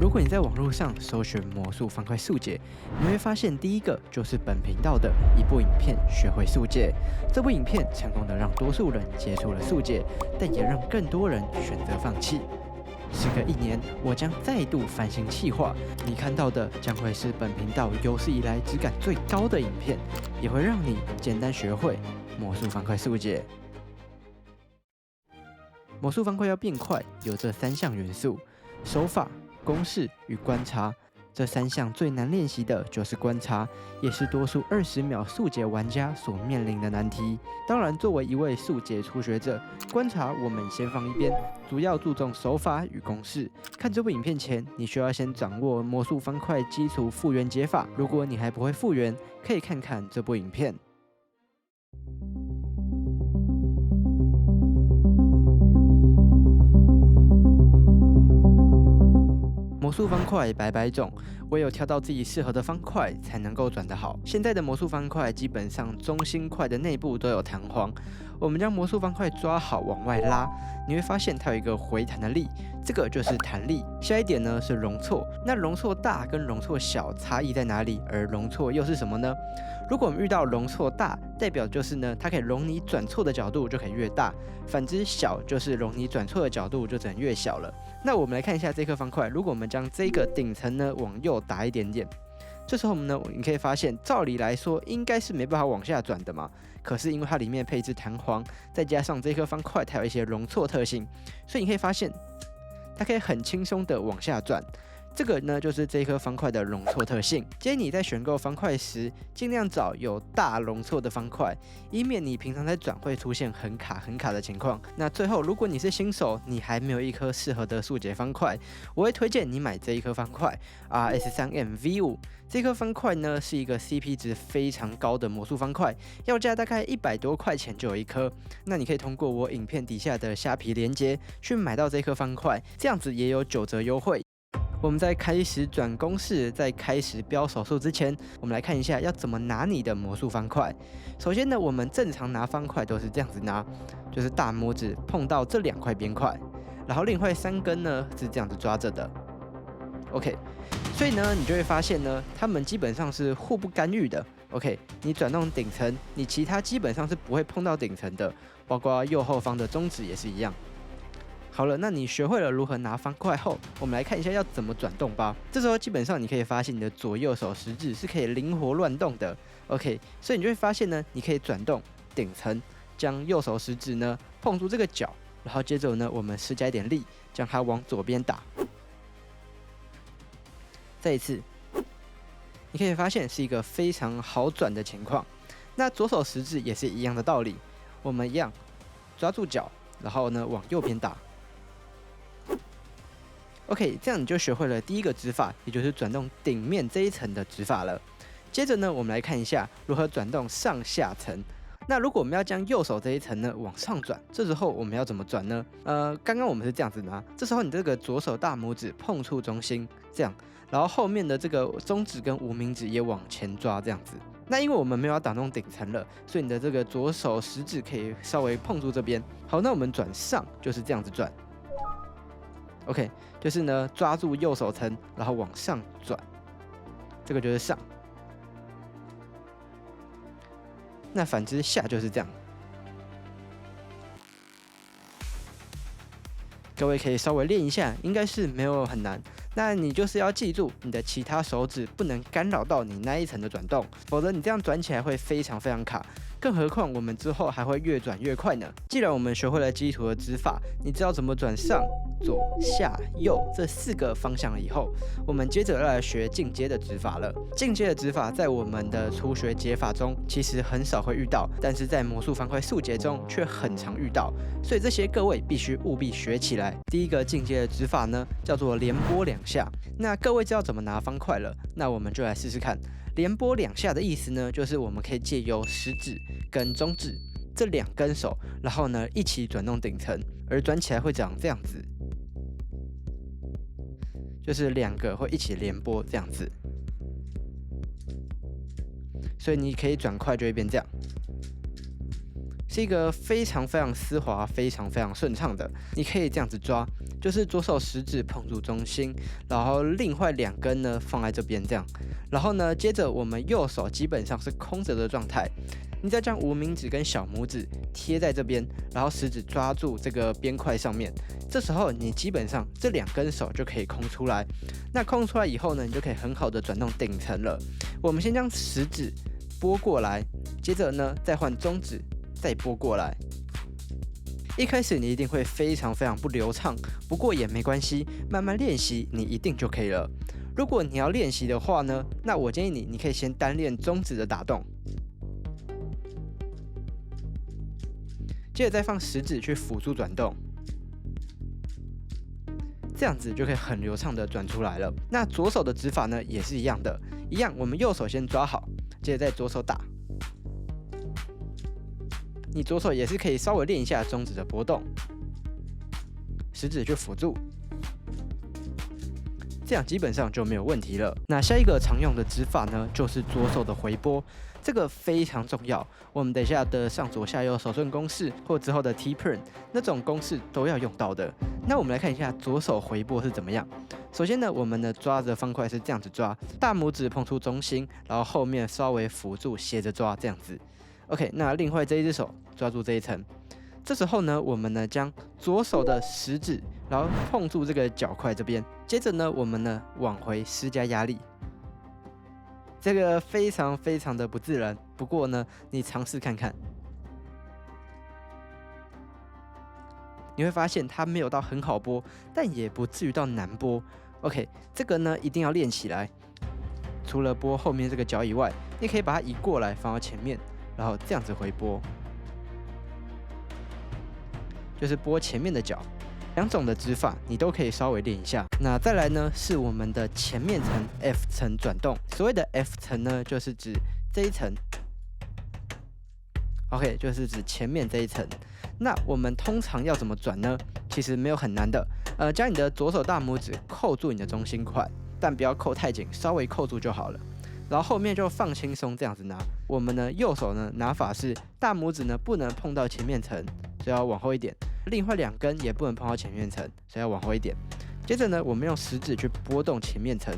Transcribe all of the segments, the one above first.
如果你在網絡上搜尋魔術方塊速解，你會發現第一個就是本頻道的一部影片《學會速解》。這部影片成功的讓多數人接觸了速解，但也讓更多人選擇放棄。時隔1年，我將再度翻新企劃，你看到的將會是本頻道有史以來質感最高的影片，也會讓你簡單學會魔術方塊速解。魔術方塊要變快，有這3項元素：手法、公式與觀察。這3項最難練習的就是觀察，也是多數20秒速解玩家所面臨的難題。當然，作為一位速解初學者，觀察我們先放一邊，主要注重手法與公式。看這部影片前，你需要先掌握魔術方塊基礎復原解法。如果你還不會復原，可以看看這部影片。魔術方塊百百種，唯有挑到自己適合的方塊，才能夠轉得好。現在的魔術方塊基本上中心塊的內部都有彈簧，我們將魔術方塊抓好往外拉，你會發現它有一個回彈的力，這個就是彈力。下一點呢是容錯，那容錯大跟容錯小差異在哪裡？而容錯又是什麼呢？如果我們遇到容錯大，代表就是呢，它可以容你轉錯的角度就可以越大；反之小就是容你轉錯的角度就只能越小了。那我們來看一下這顆方塊，如果我們將這個頂層呢往右打一點點，這時候呢，你可以發現，照理來說應該是沒辦法往下轉的嘛。可是因為它裡面配置彈簧，再加上這顆方塊它有一些容錯特性，所以你可以發現，它可以很輕鬆的往下轉。這個呢，就是這顆方塊的容錯特性。建議你在選購方塊時，盡量找有大容錯的方塊，以免你平常在轉會出現很卡的情況。那最後，如果你是新手，你還沒有一顆適合的速解方塊，我會推薦你買這一顆方塊 RS3M V5。這顆方塊呢，是一個 CP 值非常高的魔術方塊，要價大概100多塊錢就有一顆。那你可以通過我影片底下的蝦皮連結去買到這顆方塊，這樣子也有9折優惠。我們在開始轉公式，在開始標手數之前，我們來看一下要怎麼拿你的魔術方塊。首先呢，我們正常拿方塊都是這樣子拿，就是大拇指碰到這2塊邊塊，然後另外3根呢是這樣子抓着的。OK， 所以呢，你就會發現呢，它們基本上是互不干預的。OK， 你轉動頂層，你其他基本上是不會碰到頂層的，包括右後方的中指也是一樣。好了，那你學會了如何拿方塊後，我們來看一下要怎麼轉動吧。這時候基本上你可以發現你的左右手食指是可以靈活亂動的。OK， 所以你就會發現呢，你可以轉動頂層，將右手食指呢碰住這個角，然後接着呢我們施加一點力，將它往左邊打。再一次，你可以發現是一個非常好轉的情況。那左手食指也是一樣的道理，我們一樣抓住角，然後呢往右邊打。OK， 這樣你就學會了第一個指法，也就是轉動頂面這一層的指法了。接着呢，我們來看一下如何轉動上下層。那如果我們要將右手這一層呢往上轉，這時候我們要怎麼轉呢？剛剛我們是這樣子拿，這時候你這個左手大拇指碰觸中心，這樣，然後後面的這個中指跟無名指也往前抓，這樣子。那因為我們沒有要打動頂層了，所以你的這個左手食指可以稍微碰觸這邊。好，那我們轉上就是這樣子轉。OK， 就是呢抓住右手層，然後往上轉，這個就是上。那反之下就是這樣。各位可以稍微練一下，應該是沒有很難。那你就是要記住，你的其他手指不能干擾到你那一層的轉動，否則你這樣轉起來會非常卡。更何況我們之後還會越轉越快呢。既然我們學會了基礎的指法，你知道怎麼轉上、左、下、右這4個方向了以後，我們接着要來學進階的指法了。進階的指法在我們的初學解法中其實很少會遇到，但是在魔術方塊速解中卻很常遇到，所以這些各位必須務必學起來。第一個進階的指法呢，叫做連撥2下。那各位知道怎麼拿方塊了，那我們就來試試看。連撥2下的意思呢，就是我们可以借由食指跟中指這2根手，然後呢一起轉動頂層，而轉起來會長這樣子，就是2個會一起連撥這樣子，所以你可以轉快就會變這樣。是一個非常非常絲滑、非常非常順暢的。你可以這樣子抓，就是左手食指碰觸中心，然後另外2根呢放在這邊這樣，然後呢，接着我們右手基本上是空着的狀態，你再將无名指跟小拇指貼在這邊，然後食指抓住這個邊塊上面，這時候你基本上這2根手就可以空出來。那空出來以後呢，你就可以很好的轉動頂層了。我們先將食指撥過來，接着呢再換中指。再撥過來，一開始你一定會非常非常不流暢，不過也沒關係，慢慢練習你一定就可以了。如果你要練習的話呢，那我建議你可以先單練中指的打動，接着再放食指去輔助轉動，這樣子就可以很流暢的轉出來了。那左手的指法呢也是一樣的，我們右手先抓好，接着再左手打。你左手也是可以稍微練一下中指的波動，食指去輔助，這樣基本上就沒有問題了。那下一個常用的指法呢，就是左手的回撥，這個非常重要。我們等一下的上左下右手順公式或之後的 T-Print 那種公式都要用到的。那我們來看一下左手回撥是怎麼樣。首先呢，我們的抓着方塊是這樣子抓，大拇指碰觸中心，然後後面稍微輔助斜着抓這樣子。OK， 那另外這一隻手抓住這一層，這時候呢，我們呢將左手的食指，然後碰住這個角塊這邊，接着呢，我們呢往回施加壓力。這個非常非常的不自然，不過呢，你嘗試看看，你會發現它沒有到很好撥，但也不至於到難撥。OK， 這個呢一定要練起來。除了撥後面這個角以外，你可以把它移過來放到前面。然後這樣子回撥，就是撥前面的角，2種的指法你都可以稍微練一下。那再來呢是我們的前面層 F 層轉動，所謂的 F 層呢就是指這一層 ，OK， 就是指前面這一層。那我們通常要怎麼轉呢？其實沒有很難的，將你的左手大拇指扣住你的中心塊，但不要扣太緊，稍微扣住就好了。然後後面就放輕鬆這樣子拿。我們呢右手呢拿法是大拇指呢不能碰到前面層，所以要往後一點。另外2根也不能碰到前面層，所以要往後一點。接着呢，我們用食指去撥動前面層。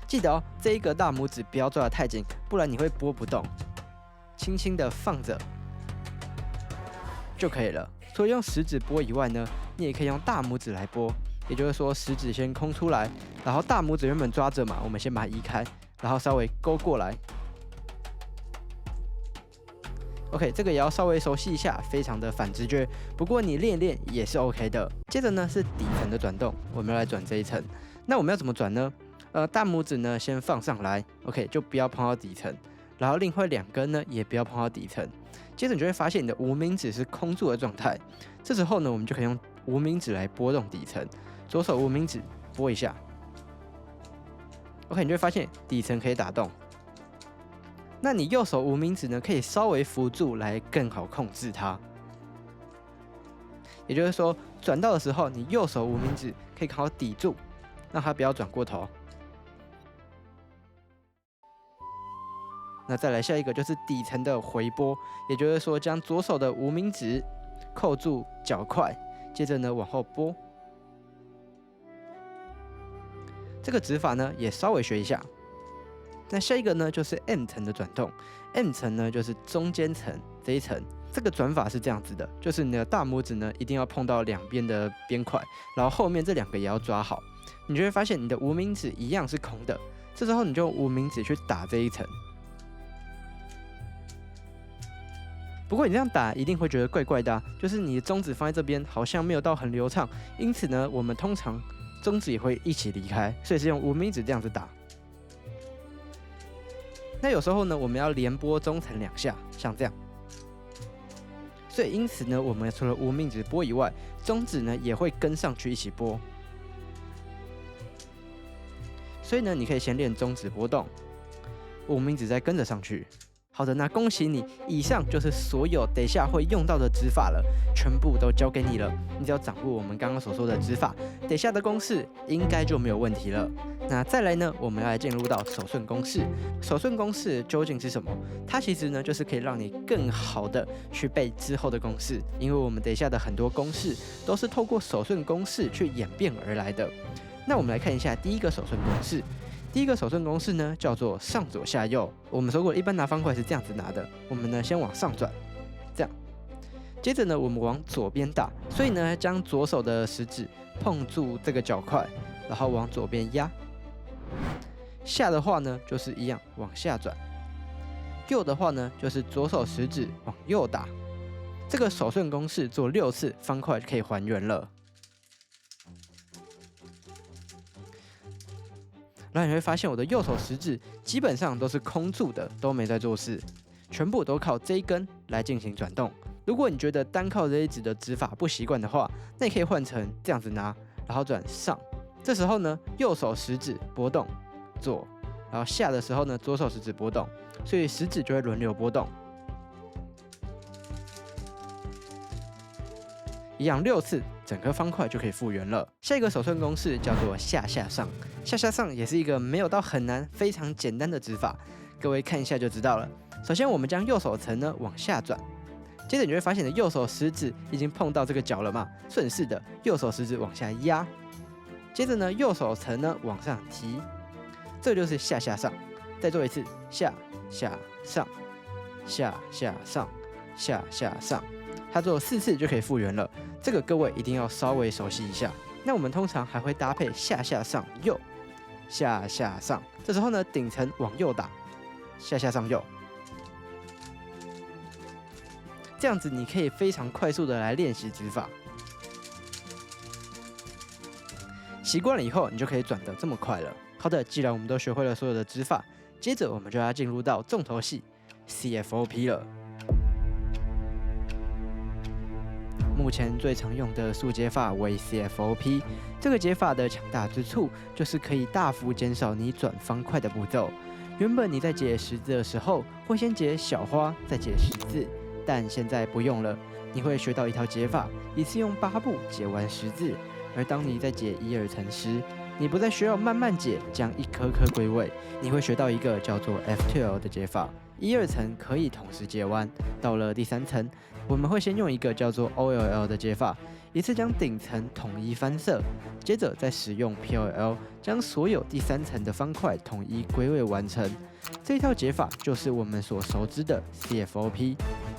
記得哦，這一個大拇指不要抓得太緊，不然你會撥不動。輕輕的放着就可以了。除了用食指撥以外呢，你也可以用大拇指來撥。也就是說，食指先空出來，然後大拇指原本抓着嘛，我們先把它移開，然後稍微勾過來。OK， 這個也要稍微熟悉一下，非常的反直覺。不過你練一練也是 OK 的。接着呢是底層的轉動，我們要來轉這一層。那我們要怎麼轉呢？大拇指呢先放上來 ，OK， 就不要碰到底層。然後另外2根呢也不要碰到底層。接着你就會發現你的无名指是空住的狀態。這時候呢，我們就可以用无名指來撥動底層。左手无名指撥一下 ，OK， 你就會發現底層可以打動。那你右手无名指呢，可以稍微輔助來更好控制它。也就是說，轉到的時候，你右手无名指可以好好抵住，讓它不要轉過頭。那再來下一個就是底層的回撥，也就是說，將左手的无名指扣住角塊，接着呢往後撥。這個指法呢也稍微學一下。那下一個呢就是 M 層的轉動 ，M 層呢就是中間層這一層。這個轉法是這樣子的，就是你的大拇指呢一定要碰到2邊的邊塊，然後後面這2個也要抓好。你就會發現你的无名指一樣是空的，這時候你就用无名指去打這一層。不過你這樣打一定會覺得怪怪的啊，就是你的中指放在這邊好像沒有到很流暢，因此呢我們通常中指也會一起離開，所以是用无名指這樣子打。那有時候呢，我們要連撥中層2下，像這樣。所以因此呢，我們除了无名指撥以外，中指呢也會跟上去一起撥。所以呢，你可以先練中指撥動，无名指再跟着上去。好的，那恭喜你，以上就是所有等一下會用到的指法了，全部都交給你了。你只要掌握我們剛剛所說的指法，等一下的公式應該就沒有問題了。那再來呢，我們要來進入到手順公式。手順公式究竟是什麼？它其實呢，就是可以讓你更好的去背之後的公式，因為我們等一下的很多公式都是透過手順公式去演變而來的。那我們來看一下第一個手順公式。第一個手順公式呢，叫做上左下右。我們說過，一般拿方塊是這樣子拿的。我們呢，先往上轉，這樣。接着呢，我們往左邊打，所以呢，將左手的食指碰住這個角塊，然後往左邊壓。下的話呢，就是一樣往下轉；右的話呢，就是左手食指往右打。這個手順公式做6次，方塊就可以還原了。然後你會發現，我的右手食指基本上都是空住的，都沒在做事，全部都靠這一根來進行轉動。如果你覺得單靠這一指的指法不習慣的話，那你可以換成這樣子拿，然後轉上。這時候呢，右手食指撥動左，然後下的時候呢，左手食指撥動，所以食指就會輪流撥動。一樣6次，整個方塊就可以復原了。下一個手順公式叫做下下上，下下上也是一個沒有到很難、非常簡單的指法，各位看一下就知道了。首先，我們将右手層呢往下轉，接着你會發现你的右手食指已經碰到這個角了嘛，順勢的右手食指往下壓。接着呢，右手層呢往上提，這就是下下上。再做一次，下下上，下下上，下下上。它做4次就可以復原了。這個各位一定要稍微熟悉一下。那我們通常還會搭配下下上右，下下上。這時候呢，頂層往右打，下下上右。這樣子你可以非常快速的來練習指法。習慣了以後，你就可以轉得這麼快了。好的，既然我們都學會了所有的指法，接着我們就要進入到重頭戲 CFOP 了。目前最常用的速解法為 CFOP， 這個解法的強大之處就是可以大幅減少你轉方塊的步驟。原本你在解十字的時候，會先解小花，再解十字，但現在不用了。你會學到一套解法，一次用8步解完十字。而當你在解1、2層時，你不再需要慢慢解，將一顆顆歸位，你會學到一個叫做 F2L 的解法。1、2層可以同時解完，到了第3層，我們會先用一個叫做 OLL 的解法，一次將頂層統一翻色，接着再使用 PLL 將所有第3層的方塊統一歸位完成。這一套解法就是我們所熟知的 CFOP。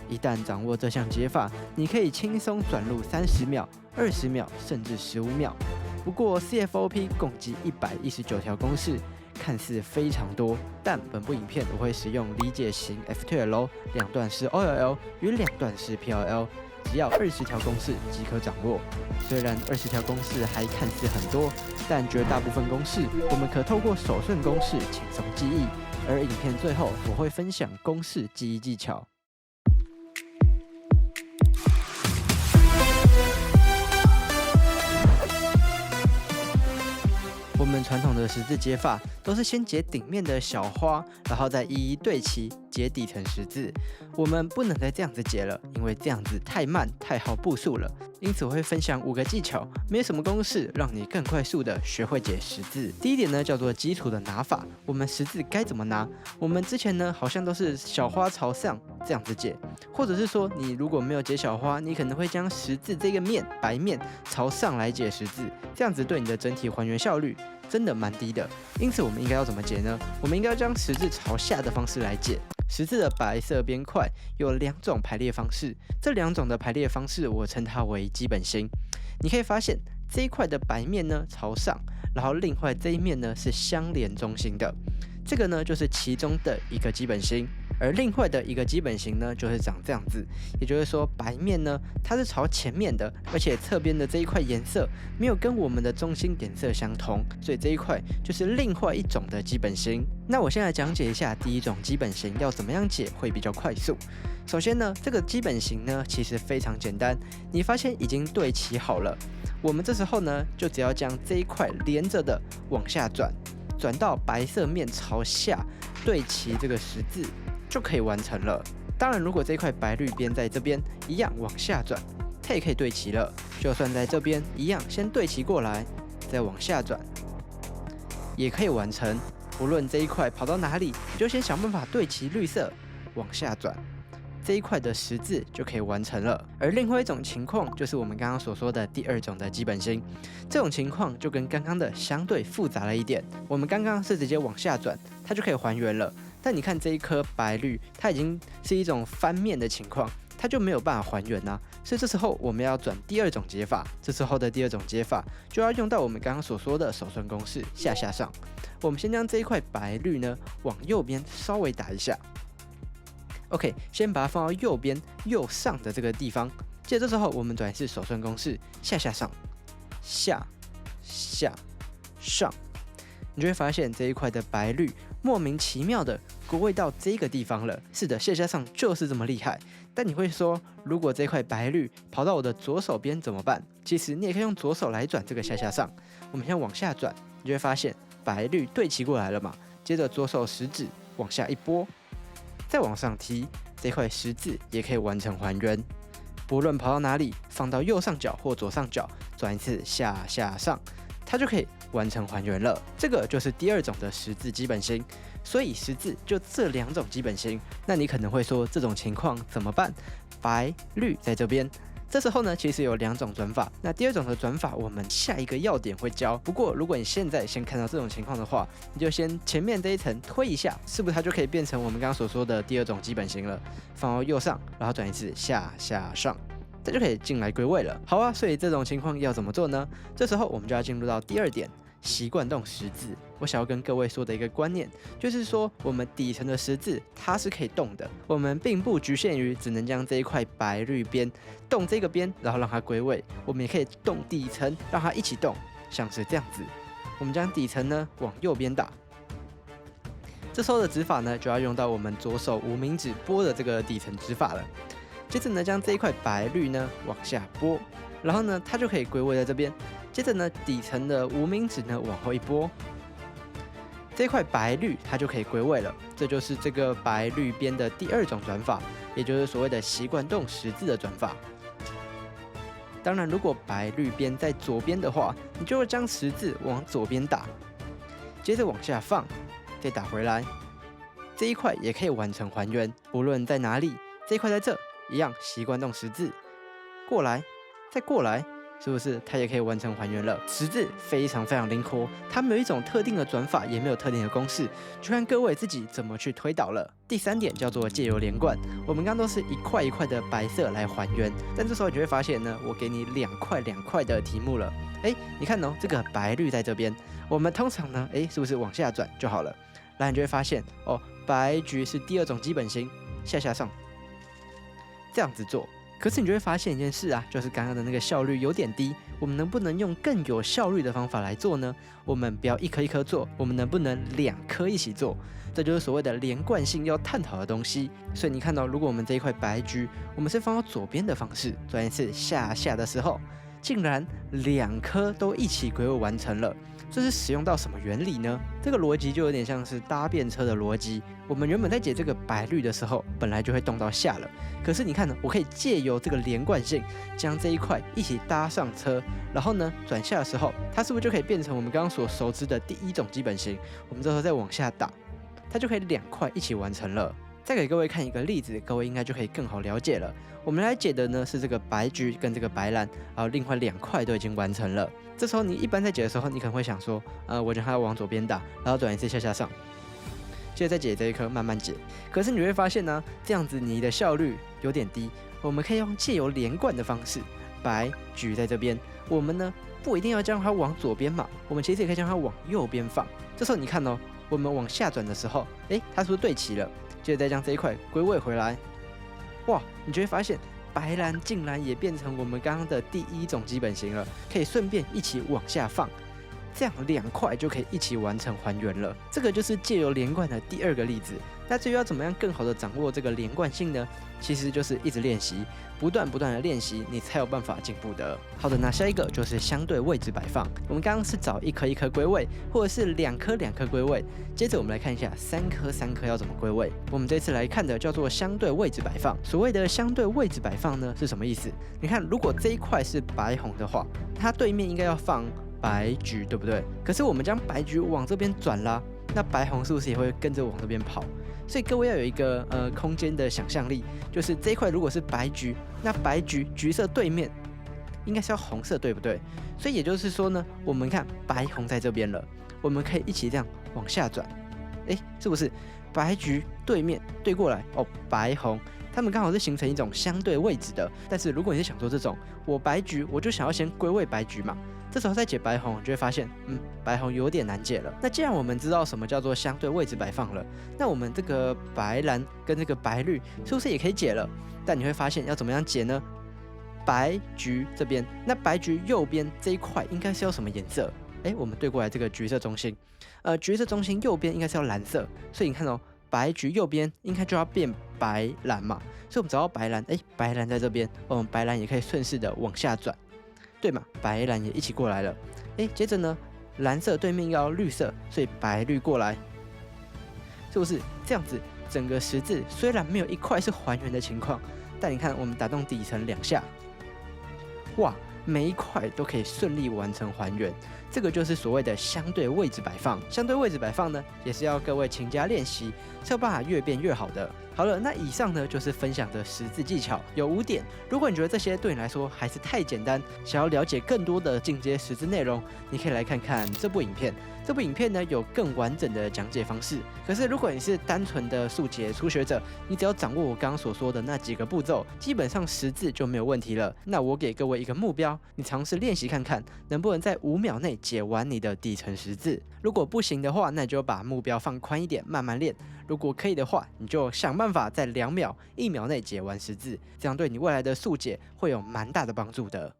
一旦掌握這項解法，你可以輕鬆轉入30秒、20秒甚至15秒。不過 CFOP 共計119條公式，看似非常多，但本部影片我會使用理解型 F2L 2段式 OLL 與2段式 PLL， 只要20條公式即可掌握。雖然20條公式還看似很多，但絕大部分公式我們可透過手順公式輕鬆記憶。而影片最後我會分享公式記憶技巧。我們傳統的十字解法都是先解頂面的小花，然後再一一對齊解底層十字。我們不能再這樣子解了，因為這樣子太慢，太耗步數了。因此我會分享5個技巧，沒有什麼公式，讓你更快速的學會解十字。第一點呢，叫做基礎的拿法。我們十字該怎麼拿？我們之前呢，好像都是小花朝上這樣子解，或者是說你如果沒有解小花，你可能會將十字這個面白面朝上來解十字，這樣子對你的整體還原效率真的蠻低的。因此我們應該要怎麼解呢？我們應該要將十字朝下的方式來解。十字的白色邊塊有2種排列方式，這2種的排列方式我稱它為基本型。你可以發現這一塊的白面呢朝上，然後另外這一面呢是相連中心的，這個呢就是其中的一個基本型。而另外的一個基本型呢，就是長這樣子，也就是說白面呢它是朝前面的，而且側邊的這一塊顏色沒有跟我們的中心點色相同，所以這一塊就是另外一種的基本型。那我先來講解一下第一種基本型要怎麼樣解會比較快速。首先呢，這個基本型呢其實非常簡單，你發現已經對齊好了，我們這時候呢就只要將這一塊連着的往下轉，轉到白色面朝下對齊這個十字，就可以完成了。當然，如果這塊白綠邊在這邊一樣往下轉，它也可以對齊了。就算在這邊一樣，先對齊過來，再往下轉，也可以完成。無論這一塊跑到哪裡，你就先想辦法對齊綠色，往下轉，這一塊的十字就可以完成了。而另外一種情況就是我們剛剛所說的第二種的基本星，這種情況就跟剛剛的相對複雜了一點。我們剛剛是直接往下轉，它就可以還原了。但你看這一顆白綠，它已經是一種翻面的情況，它就沒有辦法還原啊。所以這時候我們要轉第二種解法，這時候的第二種解法就要用到我們剛剛所說的手順公式下下上。我们先将這一塊白綠呢往右邊稍微打一下。OK， 先把它放到右邊右上的這個地方。接着這時候我們轉的是手順公式下下上，下下上，你就會發現這一塊的白綠莫名其妙的歸位到這個地方了。是的，下下上就是這麼厲害。但你會說，如果這塊白綠跑到我的左手邊怎麼辦？其實你也可以用左手來轉這個下下上。我們先往下轉，你就會發現白綠對齊過來了嘛。接着左手食指往下一撥，再往上提，這塊十字也可以完成還原。不論跑到哪裡，放到右上角或左上角，轉一次下下上，它就可以完成還原了。這個就是第二種的十字基本星。所以十字就這兩種基本星。那你可能會說，這種情況怎麼辦？白綠在這邊，這時候呢，其實有兩種轉法。那第二種的轉法，我們下一個要點會教。不過如果你現在先看到這種情況的話，你就先前面這一層推一下，是不是它就可以變成我們剛剛所說的第二種基本星了？放到右上，然後轉一次下下上，這就可以進來歸位了。好啊，所以這種情況要怎麼做呢？這時候我們就要進入到第二點。習慣動十字，我想要跟各位說的一個觀念，就是說我們底層的十字它是可以動的，我們並不局限於只能將這一塊白綠邊動這個邊，然後讓它歸位，我們也可以動底層，讓它一起動，像是這樣子。我們將底層呢往右邊打，這時候的指法呢就要用到我們左手無名指撥的這個底層指法了。接着呢，將這一塊白綠呢往下撥，然後呢它就可以歸位在這邊。接着呢，底層的無名指呢往後一撥，這塊白綠它就可以歸位了。這就是這個白綠邊的第二種轉法，也就是所謂的習慣動十字的轉法。當然，如果白綠邊在左邊的話，你就會將十字往左邊打，接着往下放，再打回來，這一塊也可以完成還原。無論在哪裡，這一塊在這一樣習慣動十字，過來，再過來。是不是它也可以完成還原了？十字非常非常靈活，它沒有一種特定的轉法，也沒有特定的公式，就看各位自己怎麼去推導了。第三點叫做借由連貫，我們剛剛都是一塊一塊的白色來還原，但這時候你就會發現呢，我給你兩塊的題目了。哎，你看哦，這個白綠在這邊，我們通常呢，哎，是不是往下轉就好了？然後你就會發現哦，白橘是第二種基本星，下下上，這樣子做。可是你就會發現一件事啊，就是剛剛的那個效率有點低。我們能不能用更有效率的方法來做呢？我們不要一顆一顆做，我們能不能兩顆一起做？這就是所謂的連貫性要探討的東西。所以你看到，如果我們這一塊白橘，我們是放到左邊的方式，轉一次下下的時候，竟然兩顆都一起歸位完成了。這是使用到什麼原理呢？這個邏輯就有點像是搭便車的邏輯。我們原本在解這個白綠的時候，本來就會動到下了。可是你看呢，我可以借由這個連貫性，將這一塊一起搭上車，然後呢轉下的時候，它是不是就可以變成我們剛剛所熟知的第一種基本星？我們這時候再往下打，它就可以兩塊一起完成了。再給各位看一個例子，各位應該就可以更好了解了。我們來解的呢是這個白橘跟這個白藍，然後另外兩塊都已經完成了。這時候你一般在解的時候，你可能會想說，我將它往左邊打，然後轉一次下下上，接着再解這一顆慢慢解。可是你會發現呢，這樣子你的效率有點低。我們可以用借由連貫的方式，白橘在這邊，我們呢不一定要將它往左邊嘛，我們其實也可以將它往右邊放。這時候你看哦，我們往下轉的時候，它是不是對齊了？接着再將這一塊歸位回來，哇，你就會發現白藍竟然也變成我們剛剛的第一種基本型了，可以順便一起往下放，這樣兩塊就可以一起完成還原了。這個就是借由連貫的第二個例子。那至於要怎麼樣更好的掌握這個連貫性呢？其實就是一直練習，不斷的練習，你才有辦法進步的。好的，那下一個就是相對位置擺放。我們剛剛是找一顆一顆歸位，或者是兩顆兩顆歸位。接着我們來看一下三顆三顆要怎麼歸位。我們這次來看的叫做相對位置擺放。所謂的相對位置擺放呢，是什麼意思？你看，如果這一塊是白紅的話，它對面應該要放白橘，對不對？可是我們將白橘往這邊轉啦，那白紅是不是也會跟着往這邊跑？所以各位要有一個空間的想象力，就是這一塊如果是白橘，那白橘橘色對面應該是要紅色，對不對？所以也就是說呢，我們看白紅在這邊了，我們可以一起這樣往下轉，是不是白橘對面對過來哦？白紅。它們剛好是形成一種相對位置的，但是如果你是想說這種我白橘，我就想要先歸位白橘嘛，這時候再解白紅，就會發現，白紅有點難解了。那既然我們知道什麼叫做相對位置擺放了，那我們這個白藍跟這個白綠是不是也可以解了？但你會發現要怎麼樣解呢？白橘這邊，那白橘右邊這一塊應該是要什麼顏色？我們對過來這個橘色中心，橘色中心右邊應該是要藍色，所以你看哦。白橘右邊應該就要變白藍嘛，所以我們找到白藍，白藍在這邊，我們白藍也可以順勢的往下轉，對嘛？白藍也一起過來了，接着呢，藍色對面要綠色，所以白綠過來，是不是這樣子？整個十字雖然沒有一塊是還原的情況，但你看我們打動底層2下，哇，每一塊都可以順利完成還原。這個就是所謂的相對位置擺放。相對位置擺放呢，也是要各位勤加練習，是有辦法越變越好的。好了，那以上呢就是分享的十字技巧，有5點。如果你覺得這些對你來說還是太簡單，想要了解更多的進階十字內容，你可以來看看這部影片。這部影片呢有更完整的講解方式。可是如果你是單純的速解初學者，你只要掌握我剛剛所說的那幾個步驟，基本上十字就沒有問題了。那我給各位一個目標，你嘗試練習看看，能不能在5秒內解完你的底層十字。如果不行的話，那你就把目標放寬一點，慢慢練。如果可以的話，你就想辦法在2秒、1秒內解完十字，這樣對你未來的速解會有蠻大的幫助的。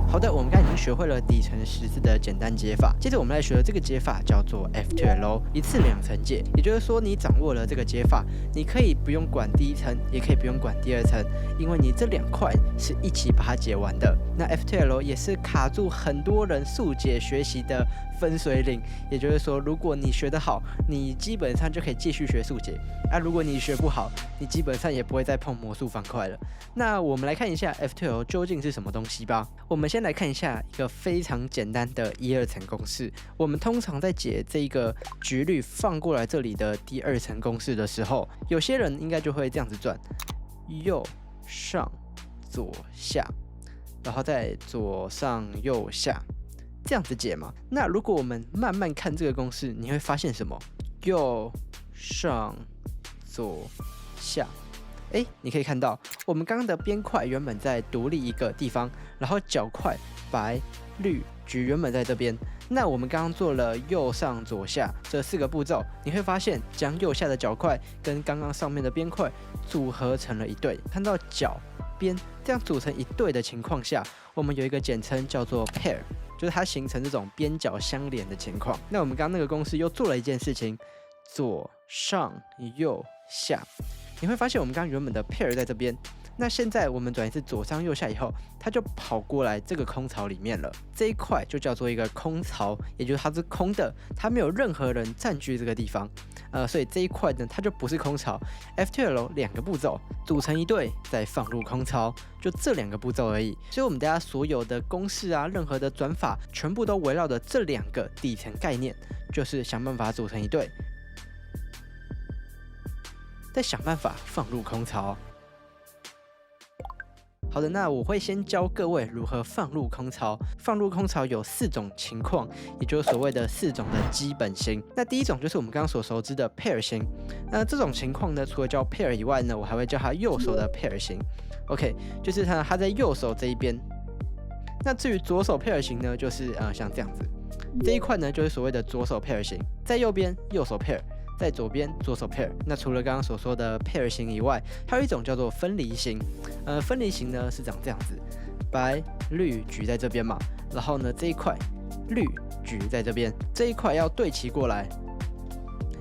好的，我們剛才已經學會了底層十字的簡單解法，接着我們來學的這個解法叫做 F2L， 一次2層解。也就是說，你掌握了這個解法，你可以不用管第一層，也可以不用管第2層，因為你這2塊是一起把它解完的。那 F2L 也是卡住很多人速解學習的分水嶺，也就是說，如果你學得好，你基本上就可以繼續學速解。如果你學不好，你基本上也不會再碰魔術方塊了。那我們來看一下 F2L 究竟是什麼東西吧。我們先来看一下一個非常簡單的1、2層公式。我們通常在解這一個橘綠放過來這裡的第2層公式的時候，有些人應該就會這樣子轉，右上左下，然後再左上右下，這樣子解嘛。那如果我們慢慢看這個公式，你會發現什麼？右上左下。你可以看到，我們剛剛的邊塊原本在獨立一個地方，然後角塊白、綠、橘原本在這邊。那我們剛剛做了右上左下這4個步驟，你會發現將右下的角塊跟剛剛上面的邊塊組合成了一對。看到角邊這樣組成一對的情況下，我們有一個簡稱叫做 pair， 就是它形成這種邊角相連的情況。那我們剛剛那個公式又做了一件事情，左上右下。你會發現我們剛剛原本的 pair 在這邊，那現在我們轉一次左上右下以後，它就跑過來這個空槽裡面了。這一塊就叫做一個空槽，也就是它是空的，它沒有任何人佔據這個地方。所以這一塊呢，它就不是空槽。F2L 2個步驟組成一對，再放入空槽，就這2個步驟而已。所以我們大家所有的公式啊，任何的轉法，全部都圍繞着這2個底層概念，就是想辦法組成一對，再想辦法放入空槽。好的，那我會先教各位如何放入空槽。放入空槽有4種情況，也就是所謂的4種的基本型。那第一種就是我們剛剛所熟知的 pair 型。那這種情況呢，除了叫 pair 以外呢，我還會叫它右手的 pair 型。OK， 就是它在右手這一邊。那至於左手 pair 型呢，就是像這樣子，這一塊呢就是所謂的左手 pair 型，在右邊右手 pair。在左邊左手 pair。那除了刚剛所說的 pair 型以外，還有一種叫做分離型。分離型呢是長這樣子，白綠橘在這邊嘛，然後呢這一塊綠橘在這邊，這一塊要對齊過來，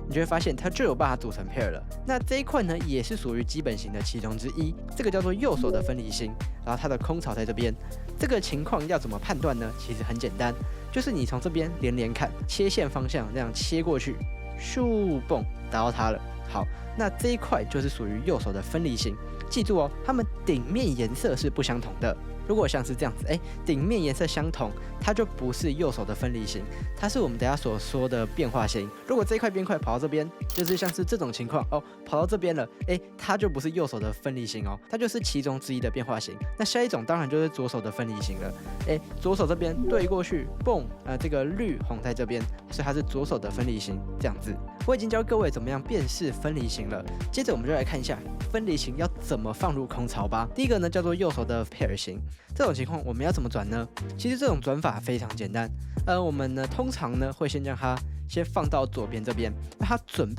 你就會發現它就有辦法組成 pair 了。那這一塊呢也是屬於基本型的其中之一，這個叫做右手的分離型，然後它的空槽在這邊。這個情況要怎麼判斷呢？其實很簡單，就是你從這邊連連看，切線方向這樣切過去。咻蹦打到它了，好，那這一塊就是屬於右手的分離型。記住哦，它們頂面顏色是不相同的。如果像是這樣子，頂面顏色相同，它就不是右手的分離型，它是我們等一下所說的變化型。如果這一塊邊塊跑到這邊，就是像是這種情況哦，跑到這邊了，它就不是右手的分離型哦，它就是其中之一的變化型。那下一種當然就是左手的分離型了，左手這邊對過去，蹦，這個綠紅在這邊，所以它是左手的分離型，這樣子。我已經教各位怎麼樣辨識分離型了，接着我們就來看一下分離型要怎麼放入空槽吧。第一個呢叫做右手的 pair 型，這種情況我們要怎麼轉呢？其實這種轉法非常簡單，我們呢通常呢會先將它先放到左邊這邊，讓它準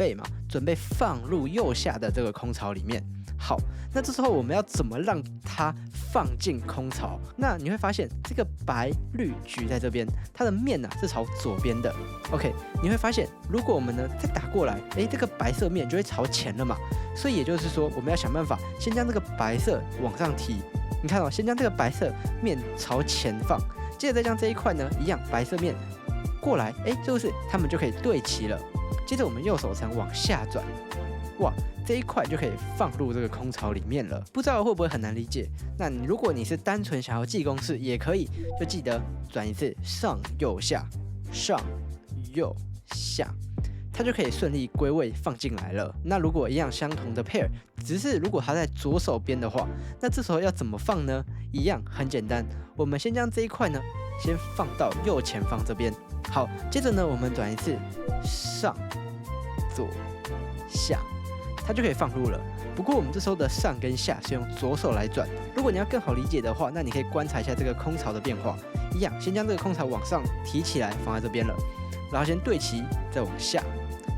備放入右下的這個空槽裡面。好，那這時候我們要怎麼讓它放進空槽？那你會發現這個白綠橘在這邊，它的面是朝左邊的。OK， 你會發現如果我們呢再打過來，這個白色面就會朝前了嘛。所以也就是說，我們要想辦法先將這個白色往上提。你看哦，先将這個白色面朝前放，接着再將這一塊呢一樣白色面過來，是不是它們就可以對齊了？接着我們右手才往下轉，哇，這一塊就可以放入這個空槽裡面了。不知道會不會很難理解？那如果你是單純想要記公式，也可以，就記得轉一次上右下，上右下，它就可以順利歸位放進來了。那如果一樣相同的 pair， 只是如果它在左手邊的話，那這時候要怎麼放呢？一樣很簡單，我們先將這一塊呢先放到右前方這邊。好，接着呢我們轉一次上左下，它就可以放入了。不過我們這時候的上跟下是用左手來轉。如果你要更好理解的話，那你可以觀察一下這個空槽的變化。一樣，先将這個空槽往上提起來，放在這邊了，然後先對齊，再往下，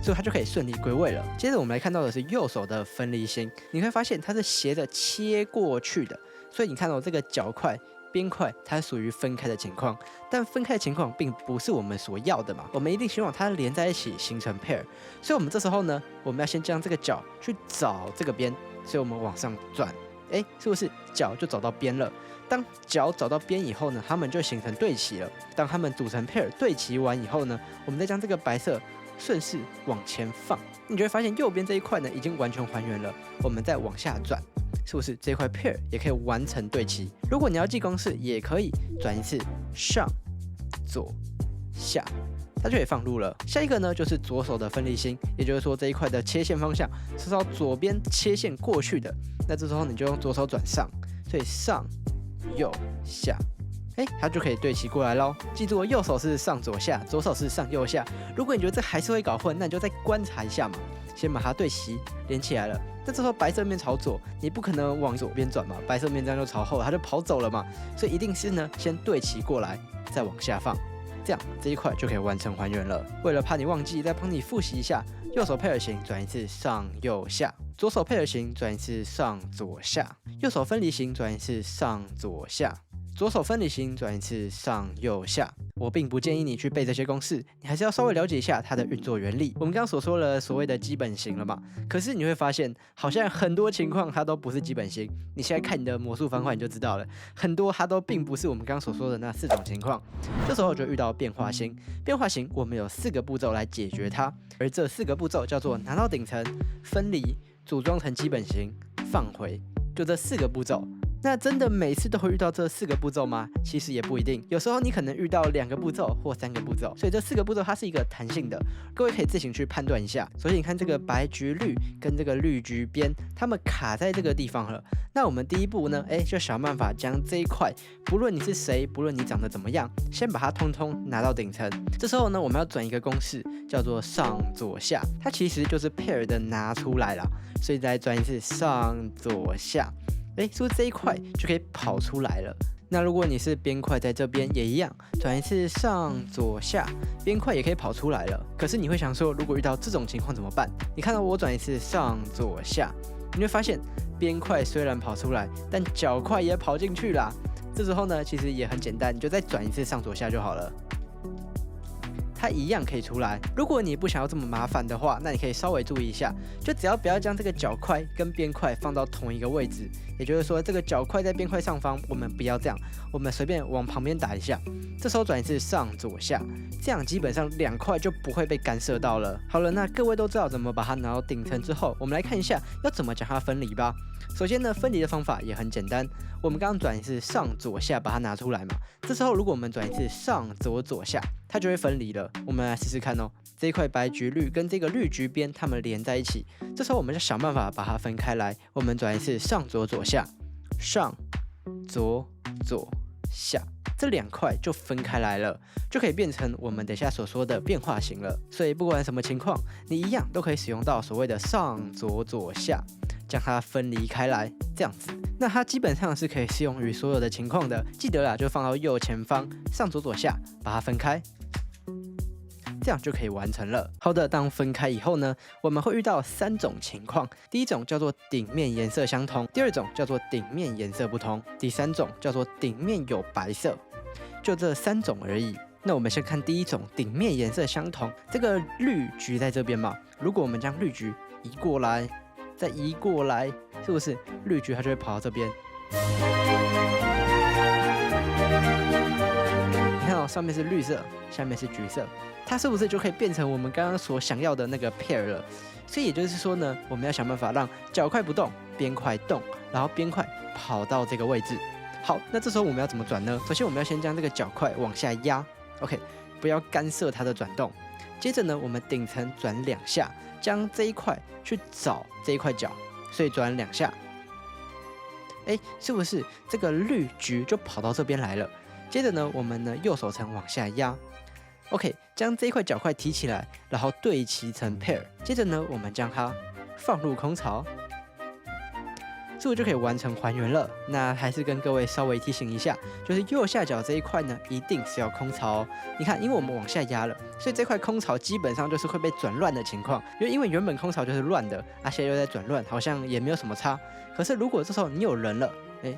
所以它就可以順利歸位了。接着我們來看到的是右手的分離型，你會發現它是斜着切過去的，所以你看到這個角塊邊塊它屬於分開的情況，但分開的情況並不是我們所要的嘛，我們一定希望它連在一起形成 pair， 所以我們這時候呢，我們要先將這個角去找這個邊，所以我們往上轉，是不是角就找到邊了？當角找到邊以後呢，它們就形成對齊了。當它們組成 pair 對齊完以後呢，我們再將這個白色順勢往前放，你就會發現右邊這一塊呢已經完全還原了。我們再往下轉，是不是這塊 pair 也可以完成對齊？如果你要記公式，也可以轉一次上左下，它就可以放入了。下一個呢就是左手的分離型，也就是說這一塊的切線方向是朝左邊切線過去的。那這時候你就用左手轉上，所以上右下，它就可以对齊過來咯。記住，右手是上左下，左手是上右下。如果你覺得這還是會搞混，那你就再觀察一下嘛。先把它對齊連起來了。那這時候白色面朝左，你不可能往左邊轉嘛，白色面這樣就朝後，它就跑走了嘛。所以一定是呢，先對齊過來，再往下放，這樣這一塊就可以完成還原了。為了怕你忘記，再幫你複習一下：右手 pair 型轉一次上右下，左手 pair 型轉一次上左下，右手分離型轉一次上左下，左手分離型轉一次上右下。我並不建議你去背這些公式，你還是要稍微了解一下它的運作原理。我們剛剛所說了所謂的基本型了嘛，可是你會發現好像很多情況它都不是基本型。你現在看你的魔術方塊你就知道了，很多它都並不是我們剛剛所說的那4種情況。這時候就遇到變化型。變化型我們有4個步驟來解決它，而這4個步驟叫做拿到頂層、分離、組裝成基本型、放回，就這4個步驟。那真的每次都會遇到這4個步驟嗎？其實也不一定，有時候你可能遇到2個步驟或3個步驟，所以這4個步驟它是一個彈性的，各位可以自行去判斷一下。所以你看這個白橘綠跟這個綠橘邊，它們卡在這個地方了。那我們第一步呢，就想辦法將這一塊，不論你是誰，不論你長得怎麼樣，先把它通通拿到頂層。這時候呢，我們要轉一個公式，叫做上左下，它其實就是 pair 的拿出來啦。所以再轉一次上左下。是不是這一塊就可以跑出來了？那如果你是邊塊在這邊也一樣，轉一次上左下，邊塊也可以跑出來了。可是你會想說，如果遇到這種情況怎麼辦？你看到我轉一次上左下，你會發現邊塊雖然跑出來，但角塊也跑進去啦。這時候呢，其實也很簡單，你就再轉一次上左下就好了。它一樣可以出來。如果你不想要這麼麻煩的話，那你可以稍微注意一下，就只要不要將這個角塊跟邊塊放到同一個位置，也就是說這個角塊在邊塊上方，我們不要這樣，我們隨便往旁邊打一下，這時候轉一次上左下，這樣基本上兩塊就不會被干涉到了。好了，那各位都知道怎麼把它拿到頂層之後，我們來看一下要怎麼將它分離吧。首先呢，分離的方法也很簡單，我們剛剛轉一次上左下把它拿出來嘛，這時候如果我們轉一次上左左下，它就會分離了。我們來試試看哦，這一塊白橘綠跟這個綠橘邊它們連在一起，這時候我們就想辦法把它分開來。我們轉一次上左左下，上左左下，這兩塊就分開來了，就可以變成我們等下所說的變化型了。所以不管什麼情況，你一樣都可以使用到所謂的上左左下，將它分離開來，這樣子。那它基本上是可以適用於所有的情況的。記得啦，就放到右前方，上左左下，把它分開，這樣就可以完成了。好的，當分開以後呢，我們會遇到3種情況。第一種叫做頂面顏色相同，第二種叫做頂面顏色不同，第三種叫做頂面有白色。就這3種而已。那我們先看第一種，頂面顏色相同。這個綠橘在這邊嘛，如果我們將綠橘移過來，再移過來，是不是綠橘它就會跑到這邊？你看哦，上面是綠色，下面是橘色，它是不是就可以變成我們剛剛所想要的那個 pair 了？所以也就是說呢，我們要想辦法讓角塊不動，邊塊動，然後邊塊跑到這個位置。好，那這時候我們要怎麼轉呢？首先我們要先将這個角塊往下壓 ，OK， 不要干涉它的轉動。接着呢，我們頂層轉2下，將這一塊去找這一塊角，所以轉2下，哎，是不是這個綠橘就跑到這邊來了？接着呢，我們呢右手層往下壓 ，OK， 將這一塊角塊提起來，然後對齊成 pair。接着呢，我們將它放入空槽。是不是就可以完成還原了？那還是跟各位稍微提醒一下，就是右下角這一塊呢，一定是要空槽哦。你看，因為我們往下壓了，所以這塊空槽基本上就是會被轉亂的情況。因為原本空槽就是亂的，現在又在轉亂，好像也沒有什麼差。可是如果這時候你有人了，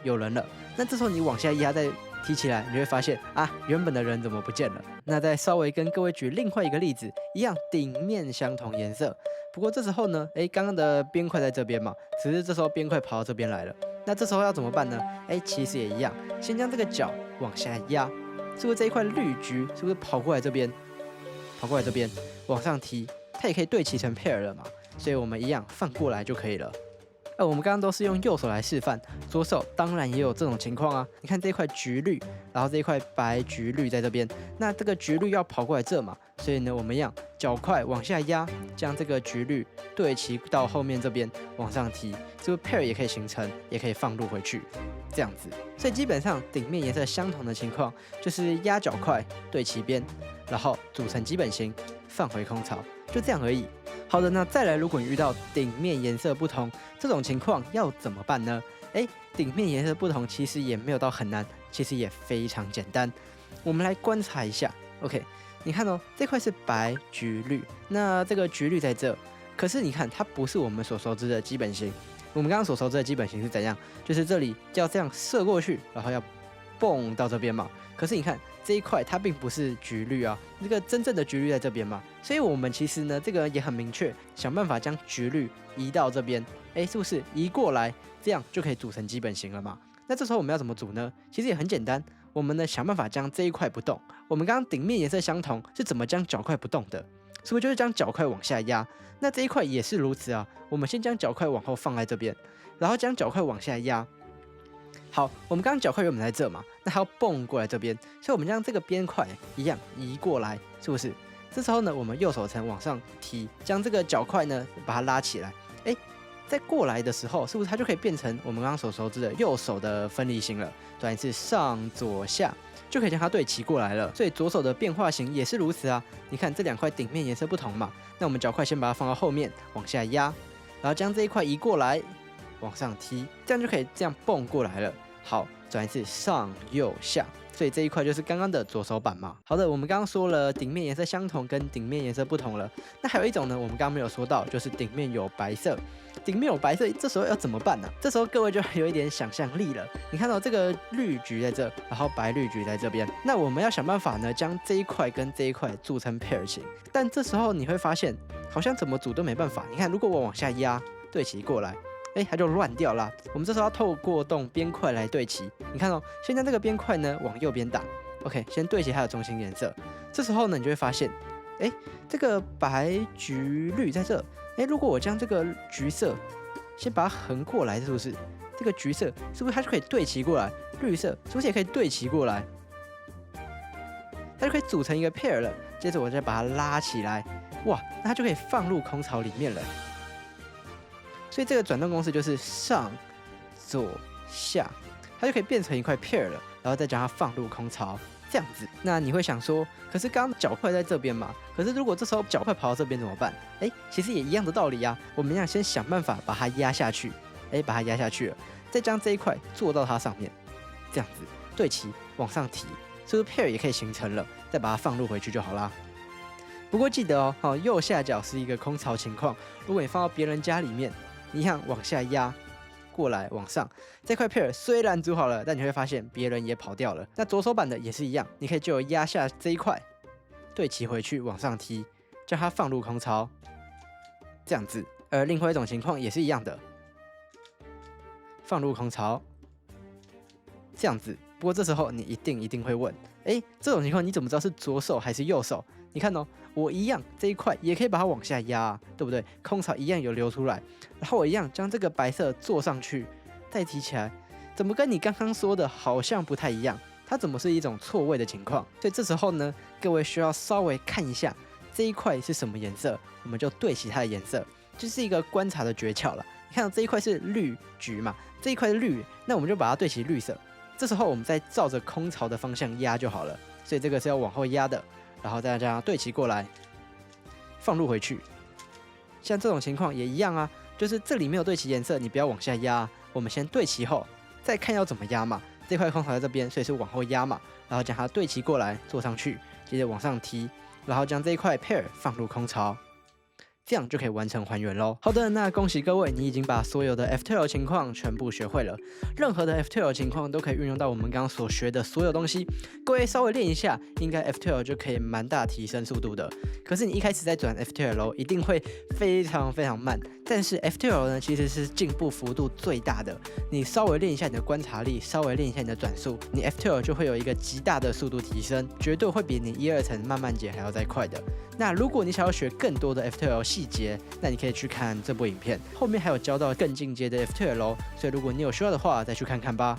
有人了，那這時候你往下壓再提起來，你會發現原本的人怎麼不見了？那再稍微跟各位舉另外一個例子，一樣頂面相同顏色。不過這時候呢，剛剛的邊塊在這邊嘛，只是這時候邊塊跑到這邊來了。那這時候要怎麼辦呢？其實也一樣，先將這個角往下壓，是不是這一塊綠橘是不是跑過來這邊？跑過來這邊往上提，它也可以對齊成 pair 了嘛。所以我們一樣放過來就可以了。我們剛剛都是用右手來示範，左手當然也有這種情況啊。你看這一塊橘綠，然後這一塊白橘綠在這邊，那這個橘綠要跑過來這嘛，所以呢，我們一樣角塊往下壓，將這個橘綠對齊到後面這邊往上提，這個 pair 也可以形成，也可以放入回去，這樣子。所以基本上頂面顏色相同的情況，就是壓角塊對齊邊，然後組成基本型，放回空槽，就這樣而已。好的，那再來，如果你遇到頂面顏色不同這種情況，要怎麼辦呢？頂面顏色不同其實也沒有到很難，其實也非常簡單。我們來觀察一下 ，OK， 你看哦，這塊是白橘綠，那這個橘綠在這，可是你看它不是我們所熟知的基本型。我們剛剛所熟知的基本型是怎樣？就是這裡要這樣射過去，然後要蹦到這邊嘛。可是你看這一塊它並不是橘綠啊，這個真正的橘綠在這邊嘛，所以我們其實呢這個也很明確，想辦法將橘綠移到這邊，是不是移過來，這樣就可以組成基本型了嘛？那這時候我們要怎麼組呢？其實也很簡單，我們呢想辦法將這一塊不動。我們剛剛頂面顏色相同，是怎麼將角塊不動的？是不是就是將角塊往下壓？那這一塊也是如此啊。我們先將角塊往後放在這邊，然後將角塊往下壓。好，我們剛剛角塊原本在這嘛，那它要蹦過來這邊，所以我們將這個邊塊一樣移過來，是不是？這時候呢，我們右手層往上提，將這個角塊呢把它拉起來，再過來的時候，是不是它就可以變成我們剛剛所熟知的右手的分離型了？轉一次上左下，就可以將它對齊過來了。所以左手的變化型也是如此啊。你看這兩塊頂面顏色不同嘛，那我們角塊先把它放到後面，往下壓，然後將這一塊移過來，往上踢，這樣就可以這樣蹦過來了。好，轉一次上右下，所以這一塊就是剛剛的左手版嘛。好的，我們剛剛說了頂面顏色相同跟頂面顏色不同了，那還有一種呢，我们剛剛沒有說到，就是頂面有白色。頂面有白色，這時候要怎麼辦呢？這時候各位就有一點想象力了。你看到這個綠橘在這，然後白綠橘在這邊，那我們要想辦法呢，將這一塊跟這一塊組成 pair 型。但這時候你會發現，好像怎麼組都沒辦法。你看，如果我往下壓，對齊過來，它就亂掉啦。我們這時候要透過動邊塊來對齊。你看哦，先將這個邊塊呢往右邊打 ，OK， 先對齊它的中心顏色。這時候呢，你就會發現，這個白、橘、綠在這。如果我將這個橘色先把它橫過來，是不是？這個橘色是不是它就可以對齊過來？綠色是不是也可以對齊過來？它就可以組成一個 pair 了。接着我再把它拉起來，哇，那它就可以放入空槽裡面了。所以這個轉動公式就是上、左、下，它就可以變成一塊 pair 了，然後再將它放入空槽，這樣子。那你會想說，可是剛剛角塊在這邊嘛？可是如果這時候角塊跑到這邊怎麼辦？其實也一樣的道理啊。我們要先想辦法把它壓下去，把它壓下去了，再將這一塊坐到它上面，這樣子對齊往上提，是不是 pair 也可以形成了？再把它放入回去就好啦。不過記得哦，右下角是一個空槽情況，如果你放到別人家裡面。你一樣往下壓，過來往上，這塊 pair 雖然組好了，但你會發現別人也跑掉了。那左手版的也是一樣，你可以就壓下這一塊，對齊回去往上踢，將它放入空槽，這樣子。而另外一種情況也是一樣的，放入空槽，這樣子。不過這時候你一定會問，這種情況你怎麼知道是左手還是右手？你看哦，我一樣這一塊也可以把它往下壓，對不對？空槽一樣有流出來，然後我一樣將這個白色做上去，再提起來，怎麼跟你剛剛說的好像不太一樣？它怎麼是一種錯位的情況？所以這時候呢，各位需要稍微看一下這一塊是什麼顏色，我們就對齊它的顏色，就是一個觀察的訣竅了。你看到這一塊是綠橘嘛，這一塊是綠，那我們就把它對齊綠色。這時候我們再照着空槽的方向壓就好了，所以這個是要往後壓的。然後再將它對齊過來，放入回去。像這種情況也一樣啊，就是這裡沒有對齊顏色，你不要往下壓。我們先對齊後，再看要怎麼壓嘛。這塊空槽在這邊，所以是往後壓嘛。然後將它對齊過來，坐上去，接着往上提，然後將這一塊 pair 放入空槽。這樣就可以完成還原咯。好的，那恭喜各位，你已經把所有的 F-Tail 情況全部學會了。任何的 F-Tail 情況都可以運用到我們剛剛所學的所有東西。各位稍微練一下，應該 F-Tail 就可以蠻大提升速度的。可是你一開始在轉 F-Tail 一定會非常非常慢。但是 F-Tail 呢，其實是進步幅度最大的。你稍微練一下你的觀察力，稍微練一下你的轉速，你 F-Tail 就會有一個極大的速度提升，絕對會比你1、2層慢慢解還要再快的。那如果你想要學更多的 F-Tail 細節，那你可以去看這部影片，後面還有教到更進階的 F-Tail 咯，所以如果你有需要的話，再去看看吧。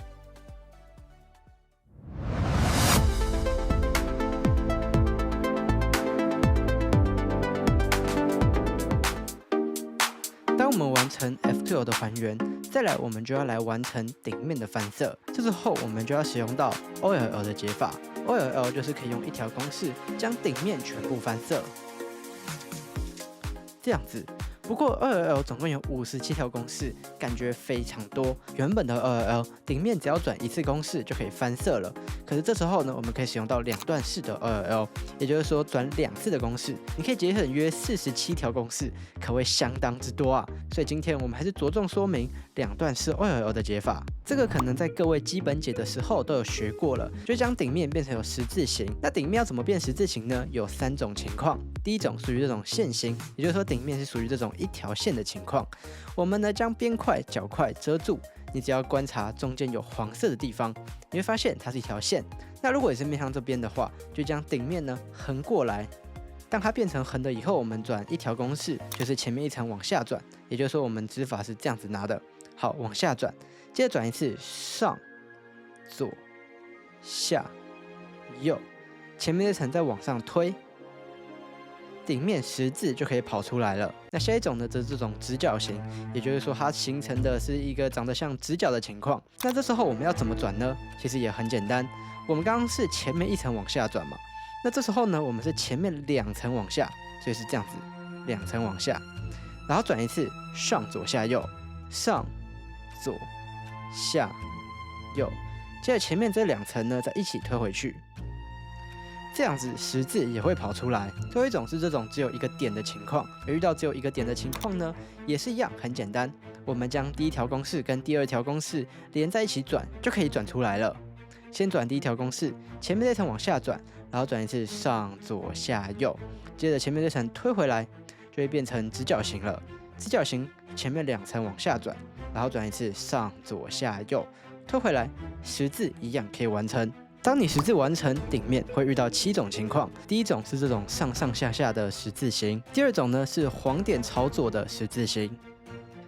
当我们完成 F-Tail 的還原，再來我們就要來完成頂面的翻色。這時候我們就要使用到 OLL 的解法。OLL 就是可以用一條公式將頂面全部翻色，這樣子。不過 OLL 總共有57條公式，感覺非常多。原本的 OLL 頂面只要轉一次公式就可以翻色了，可是這時候呢，我們可以使用到兩段式的 OLL， 也就是說轉2次的公式，你可以節省約47條公式，可謂相當之多啊。所以今天我們還是着重說明兩段式 OLL 的解法。這個可能在各位基本解的時候都有學過了，就將頂面變成有十字形。那頂面要怎麼變十字形呢？有3種情況。第一種屬於這種線形，也就是說頂面是屬於這種一條線的情況。我們呢將邊塊、角塊遮住，你只要觀察中間有黃色的地方，你會發現它是一條線。那如果你是面向這邊的話，就將頂面呢橫過來。當它變成橫的以後，我們轉一條公式，就是前面一層往下轉，也就是說我們指法是這樣子拿的。好，往下轉，接着轉一次上、左、下、右，前面這層再往上推，頂面十字就可以跑出來了。那下一種呢，則是這種直角形，也就是說它形成的是一個長得像直角的情況。那這時候我們要怎麼轉呢？其實也很簡單，我們剛剛是前面一層往下轉嘛，那這時候呢，我們是前面2層往下，所以是這樣子，2層往下，然後轉一次上、左、下、右，上、左、下、右，接着前面這2層呢，再一起推回去。這樣子十字也會跑出來。最後一種是這種只有一個點的情況，而遇到只有一個點的情況呢，也是一樣，很簡單。我們將第一條公式跟第2條公式連在一起轉，就可以轉出來了。先轉第一條公式，前面這層往下轉，然後轉一次上、左、下、右，接着前面這層推回來，就會變成直角形了。直角形前面2層往下轉，然後轉一次上左下右，推回來，十字一樣可以完成。當你十字完成，頂面會遇到7種情況。第一種是這種上上下下的十字形，第二種呢是黃點朝左的十字形，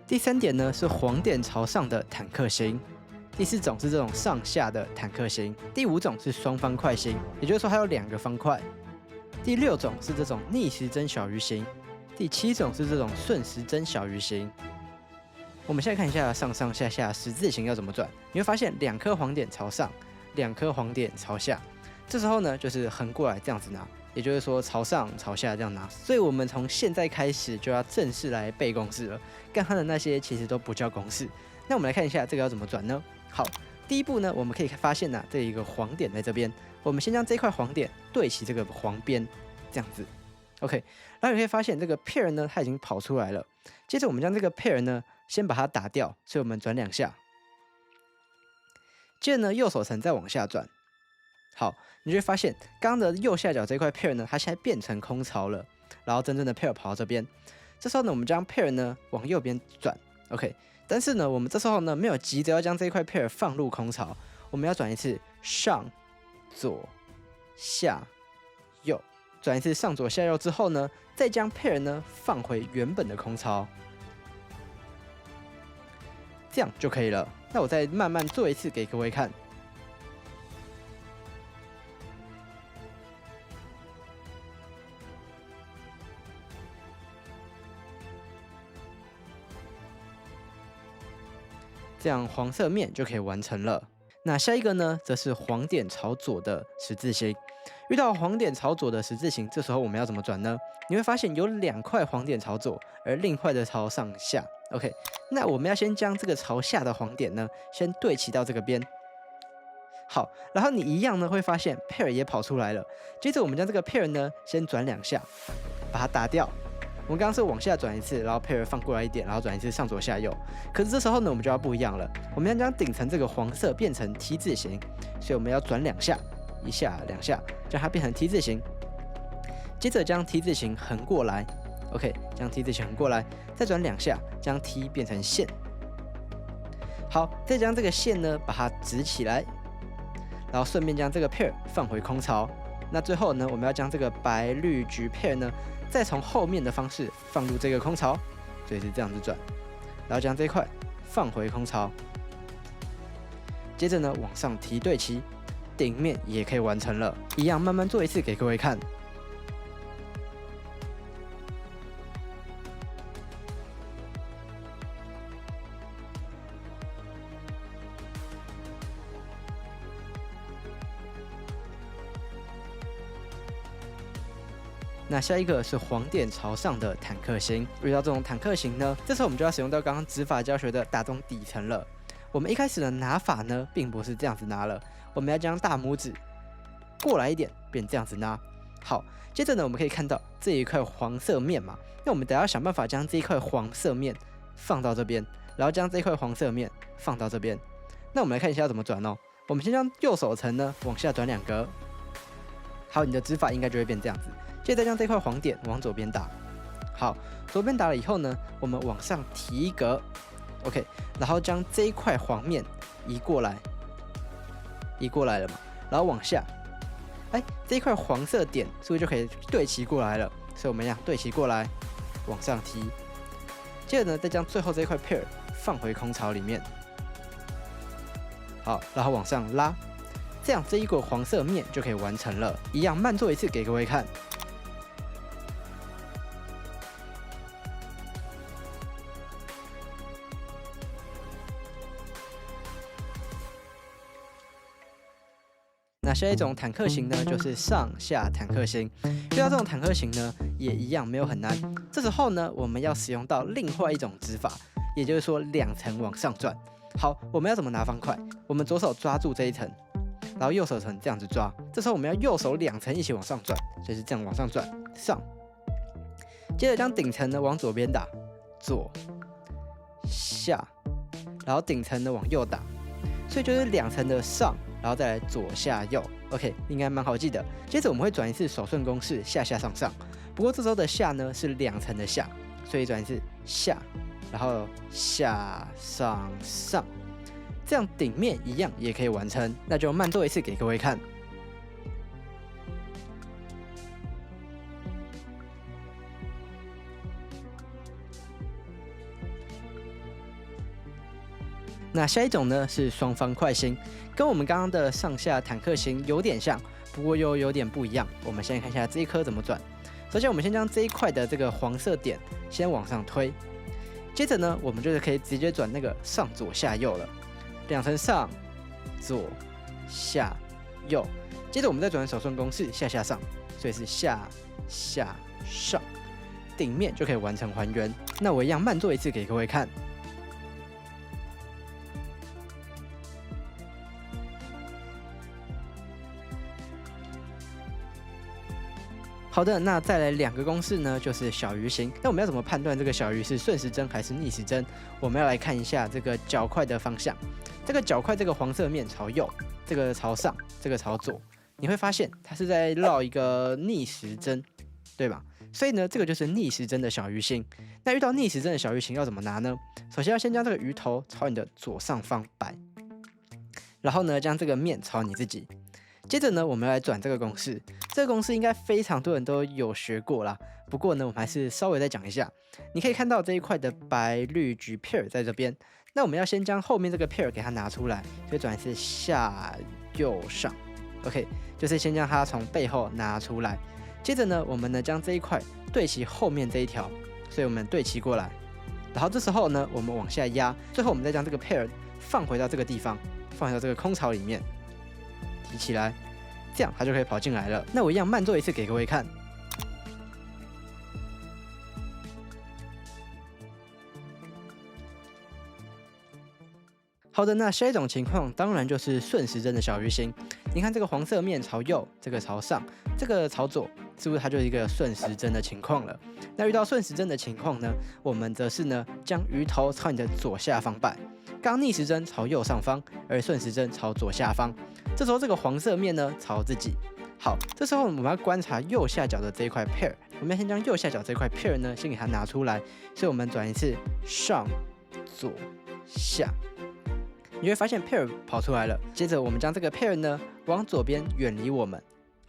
第3點呢是黃點朝上的坦克形，第4種是這種上下的坦克形，第5種是雙方塊形，也就是說還有2個方塊，第6種是這種逆時針小魚形，第7種是這種順時針小魚形。我們現在看一下上上下下十字形要怎麼轉，你會發現2顆黃點朝上，2顆黃點朝下，這時候呢就是橫過來這樣子拿，也就是說朝上朝下這樣拿。所以我們從現在開始就要正式來背公式了，剛剛的那些其實都不叫公式。那我們來看一下這個要怎麼轉呢？好，第一步呢，我們可以發現這一個黃點在這邊，我們先將這塊黃點對齊這個黃邊，這樣子 ，OK。然後你可以發現這個 pair 呢，它已經跑出來了。接着我們將這個 pair 呢，先把它打掉，所以我們轉2下。接着呢，右手層再往下轉，好，你就會發現剛剛的右下角這塊 pair 呢，它現在變成空槽了，然後真正的 pair 跑到這邊。這時候呢，我們將 pair 呢往右邊轉 ，OK。但是呢，我們這時候呢沒有急着要將這塊 pair 放入空槽，我們要轉一次上左下右，轉一次上左下右之後呢，再將 pair 呢放回原本的空槽，這樣就可以了。那我再慢慢做一次給各位看。這樣黃色面就可以完成了。那下一個呢，則是黃點朝左的十字形。遇到黃點朝左的十字形，這時候我們要怎麼轉呢？你會發現有2塊黃點朝左，而另一塊的朝上下。OK， 那我們要先將這個朝下的黃點呢，先對齊到這個邊。好，然後你一樣呢會發現 pair 也跑出來了。接着我們將這個 pair 呢，先轉2下，把它打掉。我們剛剛是往下轉一次，然後 pair 放過來一點，然後轉一次上左下右。可是這時候呢，我們就要不一樣了。我們要將頂層這個黃色變成 T 字形，所以我們要轉2下，1下2下，將它變成 T 字形。接着將 T 字形橫過來 ，OK， 將 T 字形橫過來，再轉2下，將 T 變成線。好，再將這個線呢，把它直起來，然後順便將這個 pair 放回空槽。那最後呢，我们要将這個白綠橘 pair 呢，再從後面的方式放入這個空槽，所以是這樣子轉，然後將這一塊放回空槽，接着呢往上提對齊，頂面也可以完成了。一樣慢慢做一次給各位看。那下一個是黃點朝上的坦克形。遇到這種坦克形呢，這時候我們就要使用到剛剛指法教學的打中底層了。我們一開始的拿法呢，並不是這樣子拿了，我們要將大拇指過來一點，變這樣子拿。好，接着呢，我們可以看到這一塊黃色面嘛，那我們得要想辦法將這一塊黃色面放到這邊，然後將這一塊黃色面放到這邊。那我們來看一下要怎麼轉哦。我們先將右手層呢往下轉2格，好，你的指法應該就會變這樣子。接着將這塊黃點往左邊打，好，左邊打了以後呢，我們往上提1格 ，OK， 然後將這一塊黃面移過來，移過來了嘛，然後往下，哎，這一塊黃色點是不是就可以對齊過來了？所以我們要對齊過來，往上提，接着呢，再將最後這一塊 pair 放回空槽裡面，好，然後往上拉，這樣這一個黃色面就可以完成了。一樣慢做一次給各位看。那下一種坦克形呢，就是上下坦克形。遇到這種坦克形呢，也一樣沒有很難。這時候呢，我們要使用到另外一種指法，也就是說2層往上轉。好，我們要怎麼拿方塊？我們左手抓住這一層，然後右手層這樣子抓。這時候我們要右手2層一起往上轉，所以是這樣往上轉上。接着將頂層呢往左邊打，左下，然後頂層呢往右打，所以就是2層的上。然後再來左下右 ，OK， 應該蠻好記的。接着我們會轉一次手順公式，下下上上。不過這時候的下呢是2層的下，所以轉一次下然後下上上，這樣頂面一樣也可以完成。那就慢做一次給各位看。那下一種呢是雙方塊星，跟我們剛剛的上下坦克星有點像，不過又有點不一樣。我們先看一下這一顆怎麼轉。首先，我們先將這一塊的這個黃色點先往上推，接着呢，我們就是可以直接轉那個上左下右了，两層上左下右。接着我們再轉手順公式下下上，所以是下下上，頂面就可以完成還原。那我一樣慢做一次給各位看。好的，那再來2個公式呢，就是小魚形。那我們要怎麼判斷這個小魚是順時針還是逆時針？我們要來看一下這個角塊的方向。這個角塊這個黃色面朝右，這個朝上，這個朝左。你會發現它是在繞一個逆時針，對吧？所以呢，這個就是逆時針的小魚形。那遇到逆時針的小魚形要怎麼拿呢？首先要先將這個魚頭朝你的左上方擺，然後呢，將這個面朝你自己。接着呢，我們要來轉這個公式。這個公式應該非常多人都有學過啦，不過呢，我們還是稍微再講一下。你可以看到這一塊的白綠橘 pair 在這邊，那我們要先將後面這個 pair 給它拿出來，所以轉的是下右上 ，OK， 就是先將它從背後拿出來。接着呢，我們呢將這一塊對齊後面這一條，所以我們對齊過來。然後這時候呢，我們往下壓，最後我們再將這個 pair 放回到這個地方，放回到這個空槽裡面。提起來，這樣它就可以跑進來了。那我一樣慢做一次給各位看。好的，那下一種情況當然就是順時針的小魚形。你看這個黃色面朝右，這個朝上，這個朝左，是不是它就是一個順時針的情況了？那遇到順時針的情況呢，我們則是呢將魚頭朝你的左下方擺。剛逆時針朝右上方，而順時針朝左下方。這時候這個黃色面呢朝自己。好，這時候我們要觀察右下角的這一塊 pair， 我們要先將右下角這塊 pair 呢先給它拿出來，所以我們轉一次上左下，你會發現 pair 跑出來了。接着我們將這個 pair 呢往左邊遠離我們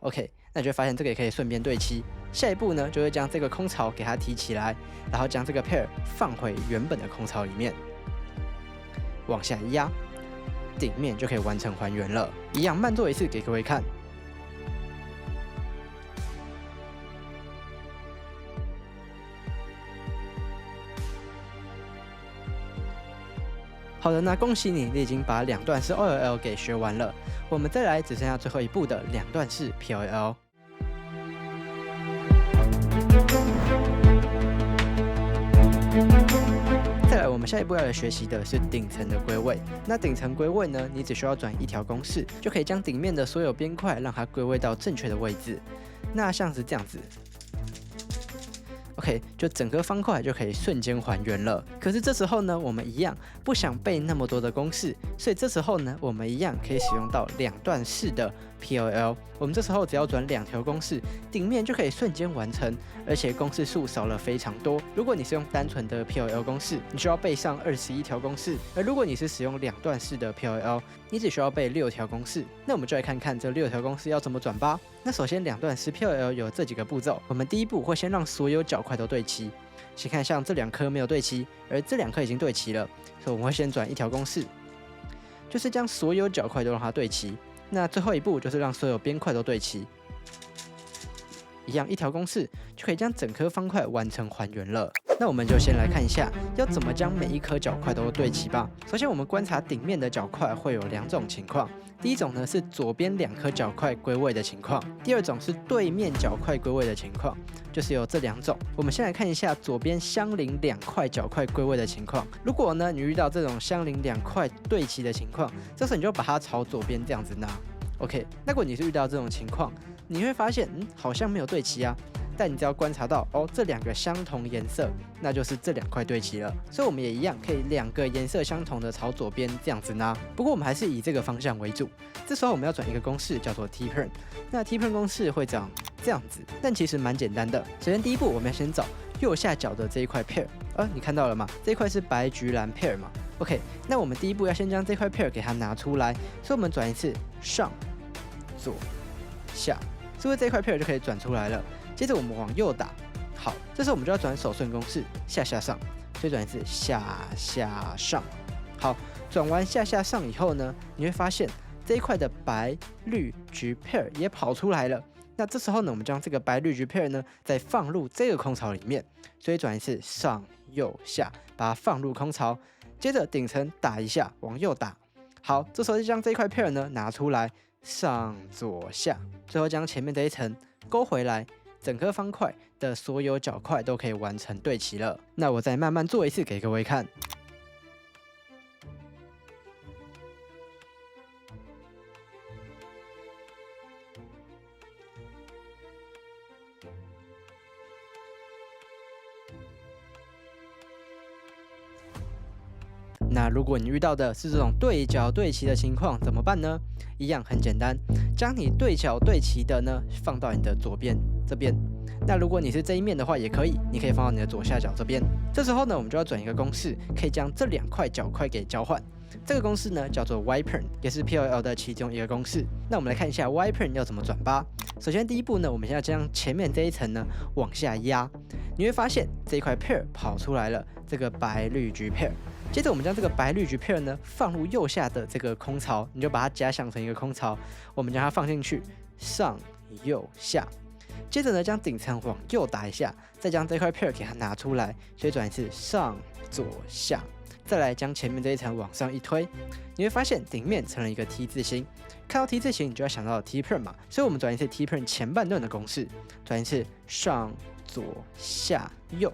，OK， 那你就會發現這個也可以順便對齊。下一步呢就會將這個空槽給它提起來，然後將這個 pair 放回原本的空槽裡面。往下壓，頂面就可以完成還原了。一樣慢做一次給各位看。好的，那恭喜你，你已經把2段式 OLL 給學完了。我們再來只剩下最後一步的2段式 PLL。再來，我們下一步要來學習的是頂層的歸位。那頂層歸位呢，你只需要轉一條公式，就可以將頂面的所有邊塊讓它歸位到正確的位置。那像是這樣子。OK， 就整個方塊就可以瞬間還原了。可是這時候呢，我們一樣不想背那麼多的公式，所以這時候呢，我們一樣可以使用到2段式的 PLL。我們這時候只要轉2條公式，頂面就可以瞬間完成，而且公式數少了非常多。如果你是用單純的 PLL 公式，你需要背上21條公式；而如果你是使用2段式的 PLL，你只需要背6條公式。那我們就來看看這6條公式要怎麼轉吧。那首先2段式 PLL 有這幾個步驟，我們第一步會先讓所有角塊都對齊。先看像這2顆沒有對齊，而這2顆已經對齊了，所以我們會先轉1條公式，就是將所有角塊都讓它對齊。那最後一步就是讓所有邊塊都對齊，一樣1條公式就可以將整顆方塊完成還原了。那我們就先來看一下要怎麼將每一顆角塊都對齊吧。首先我們觀察頂面的角塊會有2種情況，第一種呢是左邊2顆角塊歸位的情況，第二種是對面角塊歸位的情況，就是有這2種。我們先來看一下左邊相鄰2塊角塊歸位的情況。如果呢你遇到這種相鄰2塊對齊的情況，這時候你就把它朝左邊這樣子拿。OK， 那如果你是遇到這種情況，你會發現好像沒有對齊啊。但你只要觀察到哦，這2個相同顏色，那就是這2塊對齊了。所以我們也一樣可以2個顏色相同的朝左邊這樣子拿。不過我們還是以這個方向為主。這時候我們要轉一個公式，叫做 T-Perm。那 T-Perm 公式會長這樣子，但其實蠻簡單的。首先第一步，我們要先找右下角的這一塊 pair， 你看到了嗎？這一塊是白橘藍 pair 嘛 ？OK， 那我們第一步要先将這塊 pair 給它拿出來，所以我們轉一次上、左、下，是不是這塊 pair 就可以轉出來了？接着我們往右打，好，這時候我們就要轉手順公式，下下上，所以轉一次下下上。好，轉完下下上以後呢，你會發現這一塊的白綠橘 pair 也跑出來了。那這時候呢，我們將這個白綠橘 pair 呢，再放入這個空槽裡面，所以轉一次上右下，把它放入空槽，接着頂層打一下，往右打。好，這時候就將這塊 pair 呢拿出來，上左下，最後將前面這一層勾回來，整顆方塊的所有角塊都可以完成對齊了。那我再慢慢做一次給各位看。那如果你遇到的是這種對角对齊的情況，怎麼辦呢？一樣很簡單，將你對角对齊的呢放到你的左邊這邊。那如果你是這一面的話，也可以，你可以放到你的左下角這邊。這時候呢，我們就要轉一個公式，可以將這兩塊角塊給交換。這個公式呢叫做 Y-Perm， 也是 PLL 的其中一個公式。那我們來看一下 Y-Perm 要怎麼轉吧。首先第一步呢，我們先要將前面這一層呢往下壓，你會發現這一塊 pair 跑出來了，這個白綠橘 pair。接着我們將這個白綠橘 pair 呢放入右下的這個空槽，你就把它假想成一個空槽，我們將它放進去，上右下。接着呢，將頂層往右打一下，再將這塊 pair 給它拿出來，所以轉一次上左下。再來將前面這一層往上一推，你會發現頂面成了一個 T 字形。看到 T 字形，你就要想到 T-Perm 嘛，所以我們轉一次 T-Perm 前半段的公式，轉一次上左下右，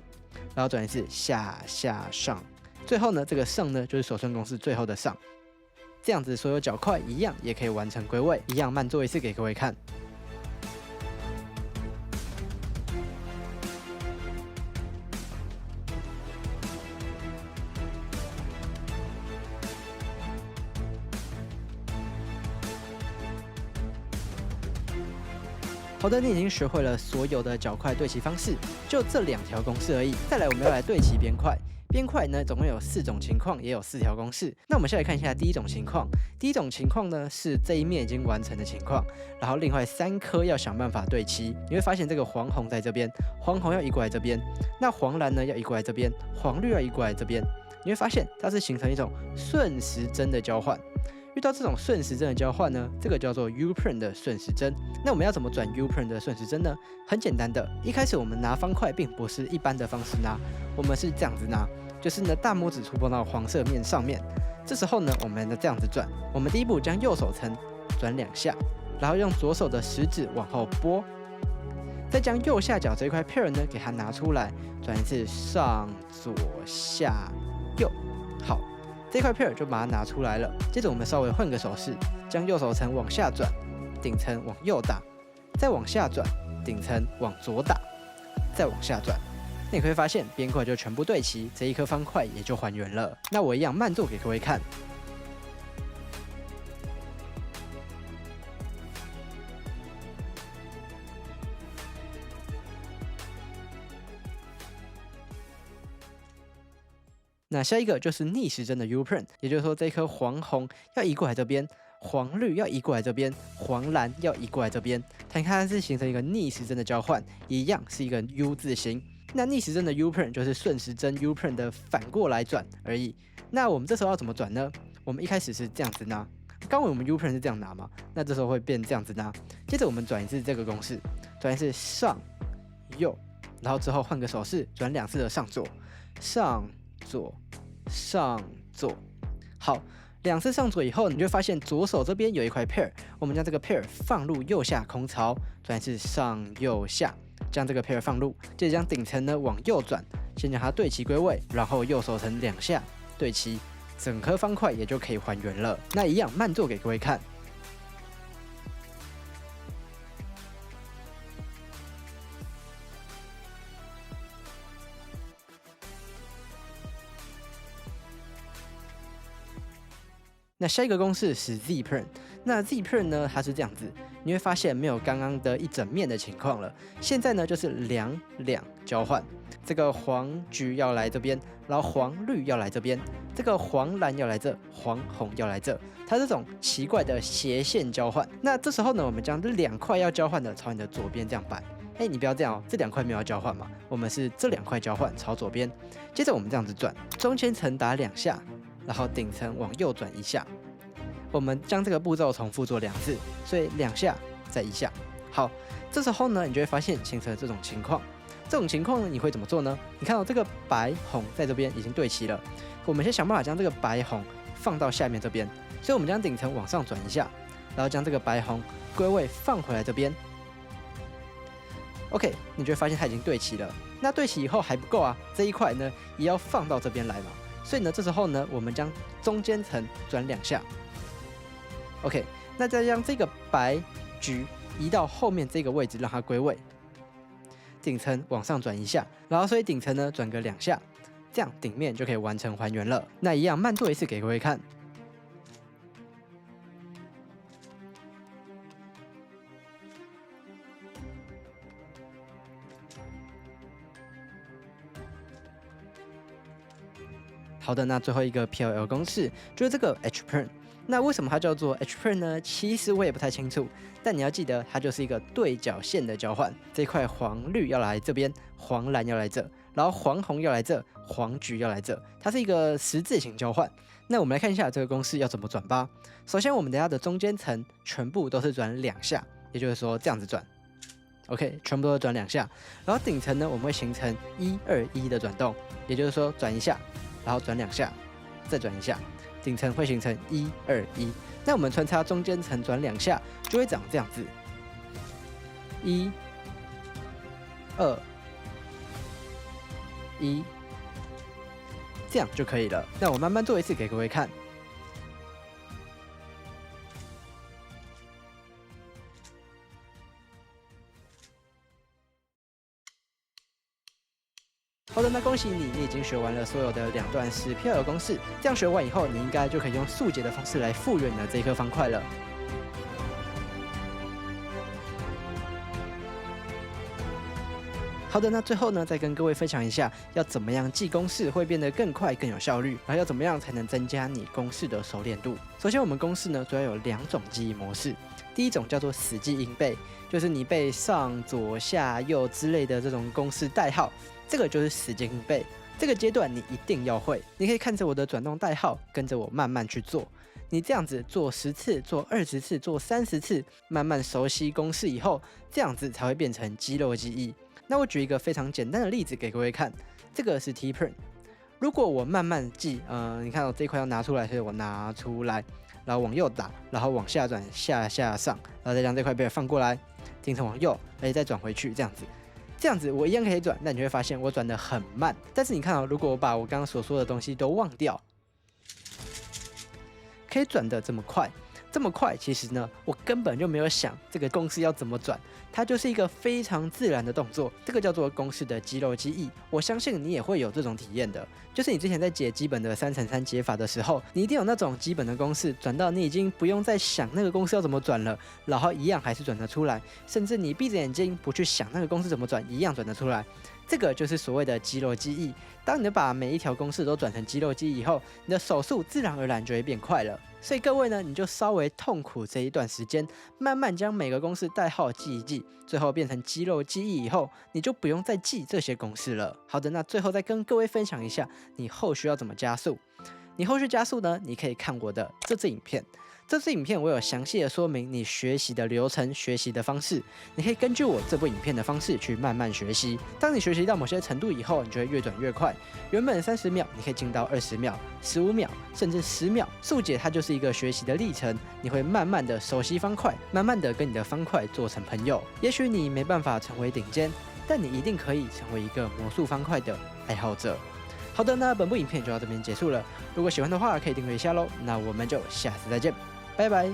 然後轉一次下下上，最後呢，這個上呢就是手順公式最後的上。這樣子所有角塊一樣也可以完成歸位，一樣慢做一次給各位看。好的，你已經學會了所有的角塊對齊方式，就這2條公式而已。再來，我們要來對齊邊塊。邊塊呢，總共有4種情況，也有4條公式。那我們先來看一下第一種情況。第一種情況呢，是這一面已經完成的情況，然後另外3顆要想辦法對齊。你會發現這個黃紅在這邊，黃紅要移過來這邊，那黃藍呢要移過來這邊，黃綠要移過來這邊。你會發現它是形成一種順時針的交換。遇到這種順時針的交換呢，這個叫做 U-Perm 的順時針。那我們要怎麼轉 U-Perm 的順時針呢？很簡單的，一開始我們拿方塊並不是一般的方式拿，我們是這樣子拿，就是呢大拇指觸碰到黃色面上面。這時候呢，我們呢這樣子轉。我們第一步將右手層轉2下，然後用左手的食指往後撥，再將右下角這塊 pair 呢給它拿出來，轉一次上左下右。好。這塊 pair 就把它拿出來了。接着我們稍微換個手勢，將右手層往下轉，頂層往右打，再往下轉，頂層往左打，再往下轉。那你會發現邊塊就全部對齊，這一顆方塊也就還原了。那我一樣慢做給各位看。那下一個就是逆時針的 U-Perm， 也就是說這顆黃紅要移過來這邊，黃綠要移過來這邊，黃藍要移過來這邊，它看是形成一個逆時針的交換，一樣是一個 U 字形。那逆時針的 U-Perm 就是順時針 U-Perm 的反過來轉而已。那我們這時候要怎麼轉呢？我們一開始是這樣子拿，剛剛我們 U-Perm 是這樣拿嘛，那這時候會變這樣子拿。接着我們轉一次這個公式，轉一次上右，然後之後換個手勢，轉2次的上左，上左。上左，好，2次上左以後，你就會發現左手這邊有一塊 pair， 我們將這個 pair 放入右下空槽，轉一次上右下，將這個 pair 放入，接着將頂層呢往右轉，先將它對齊歸位，然後右手層2下對齊，整顆方塊也就可以還原了。那一樣慢做給各位看。那下一個公式是 Z-Perm， 那 Z-Perm 呢，它是這樣子，你會發現沒有剛剛的一整面的情況了。現在呢，就是兩交換，這個黃橘要來這邊，然後黃綠要來這邊，這個黃藍要來這，黃紅要來這，它這種奇怪的斜線交換。那這時候呢，我們將這2塊要交換的朝你的左邊這樣擺。哎，你不要這樣哦，這2塊沒有要交換嘛，我們是這2塊交換朝左邊。接着我們這樣子轉，中間層打2下，然後頂層往右轉1下。我們將這個步驟重複做2次，所以2下再1下。好，這時候呢，你就會發現形成這種情況。這種情況呢，你會怎麼做呢？你看到這個白紅在這邊已經對齊了，我們先想辦法將這個白紅放到下面這邊。所以我們將頂層往上轉1下，然後將這個白紅歸位放回來這邊。OK， 你就會發現它已經對齊了。那對齊以後還不夠啊，這一塊呢也要放到這邊來嘛。所以呢，這時候呢，我們將中間層轉2下。OK， 那再將這個白橘移到後面這個位置，讓它歸位。頂層往上轉1下，然後所以頂層呢轉個2下，這樣頂面就可以完成還原了。那一樣慢做一次給各位看。好的，那最后一個 PLL 公式就是這個 H-Prime。那為什麼它叫做 H-Prime 呢？其實我也不太清楚，但你要記得，它就是一個對角線的交換。這塊黃綠要來這邊，黃藍要來這，然後黃紅要來這，黃橘要來這，它是一個十字形交換。那我們來看一下這個公式要怎麼轉吧。首先，我們等下的中間層全部都是轉2下，也就是說這樣子轉。OK， 全部都是轉2下。然後頂層呢，我們會形成1、2、1的轉動，也就是說轉1下，然後轉2下，再轉1下。頂層會形成1、2、1，那我們穿插中間層轉2下，就會長這樣子，1、2、1，這樣就可以了。那我慢慢做一次給各位看。好的，那恭喜你，你已經學完了所有的2段式 PLL 公式。這樣學完以後，你應該就可以用速解的方式來復原你的這一顆方塊了。好的，那最後呢，再跟各位分享一下，要怎麼樣記公式會變得更快、更有效率，然後要怎麼樣才能增加你公式的熟練度。首先，我們公式呢主要有2種記憶模式。第一種叫做死記硬背，就是你背上、左、下、右之類的這種公式代號，這個就是死記硬背。這個階段你一定要會，你可以看着我的轉動代號，跟着我慢慢去做。你這樣子做10次、做20次、做30次，慢慢熟悉公式以後，這樣子才會變成肌肉記憶。那我舉一個非常簡單的例子給各位看，這個是 T-Prime。如果我慢慢記，你看到這塊要拿出來，所以我拿出來，然後往右打，然後往下轉，下下上，然後再將這塊被放過來，頂層往右，而且再轉回去，這樣子我一樣可以轉，但你會發現我轉得很慢。但是你看哦，如果我把我剛剛所說的東西都忘掉，可以轉得這麼快。這麼快，其實呢，我根本就沒有想這個公式要怎麼轉，它就是一個非常自然的動作，這個叫做公式的肌肉記憶。我相信你也會有這種體驗的，就是你之前在解基本的3×3解法的時候，你一定有那種基本的公式轉到你已經不用再想那個公式要怎麼轉了，然後一樣還是轉得出來，甚至你閉着眼睛不去想那個公式怎麼轉，一樣轉得出來。這個就是所謂的肌肉記憶。當你把每一條公式都轉成肌肉記憶以後，你的手速自然而然就會變快了。所以各位呢，你就稍微痛苦這一段時間，慢慢將每個公式代號記一記，最後變成肌肉記憶以後，你就不用再記這些公式了。好的，那最後再跟各位分享一下，你後續要怎麼加速。你後續加速呢，你可以看我的這支影片。這支影片我有詳細的說明你學習的流程、學習的方式，你可以根據我這部影片的方式去慢慢學習。當你學習到某些程度以後，你就會越轉越快。原本30秒，你可以進到20秒、15秒，甚至10秒。速解它就是一個學習的歷程，你會慢慢的熟悉方塊，慢慢的跟你的方塊做成朋友。也許你沒辦法成為頂尖，但你一定可以成為一個魔術方塊的愛好者。好的，那本部影片就到這邊結束了。如果喜歡的話，可以訂閱一下嘍。那我們就下次再見，拜拜。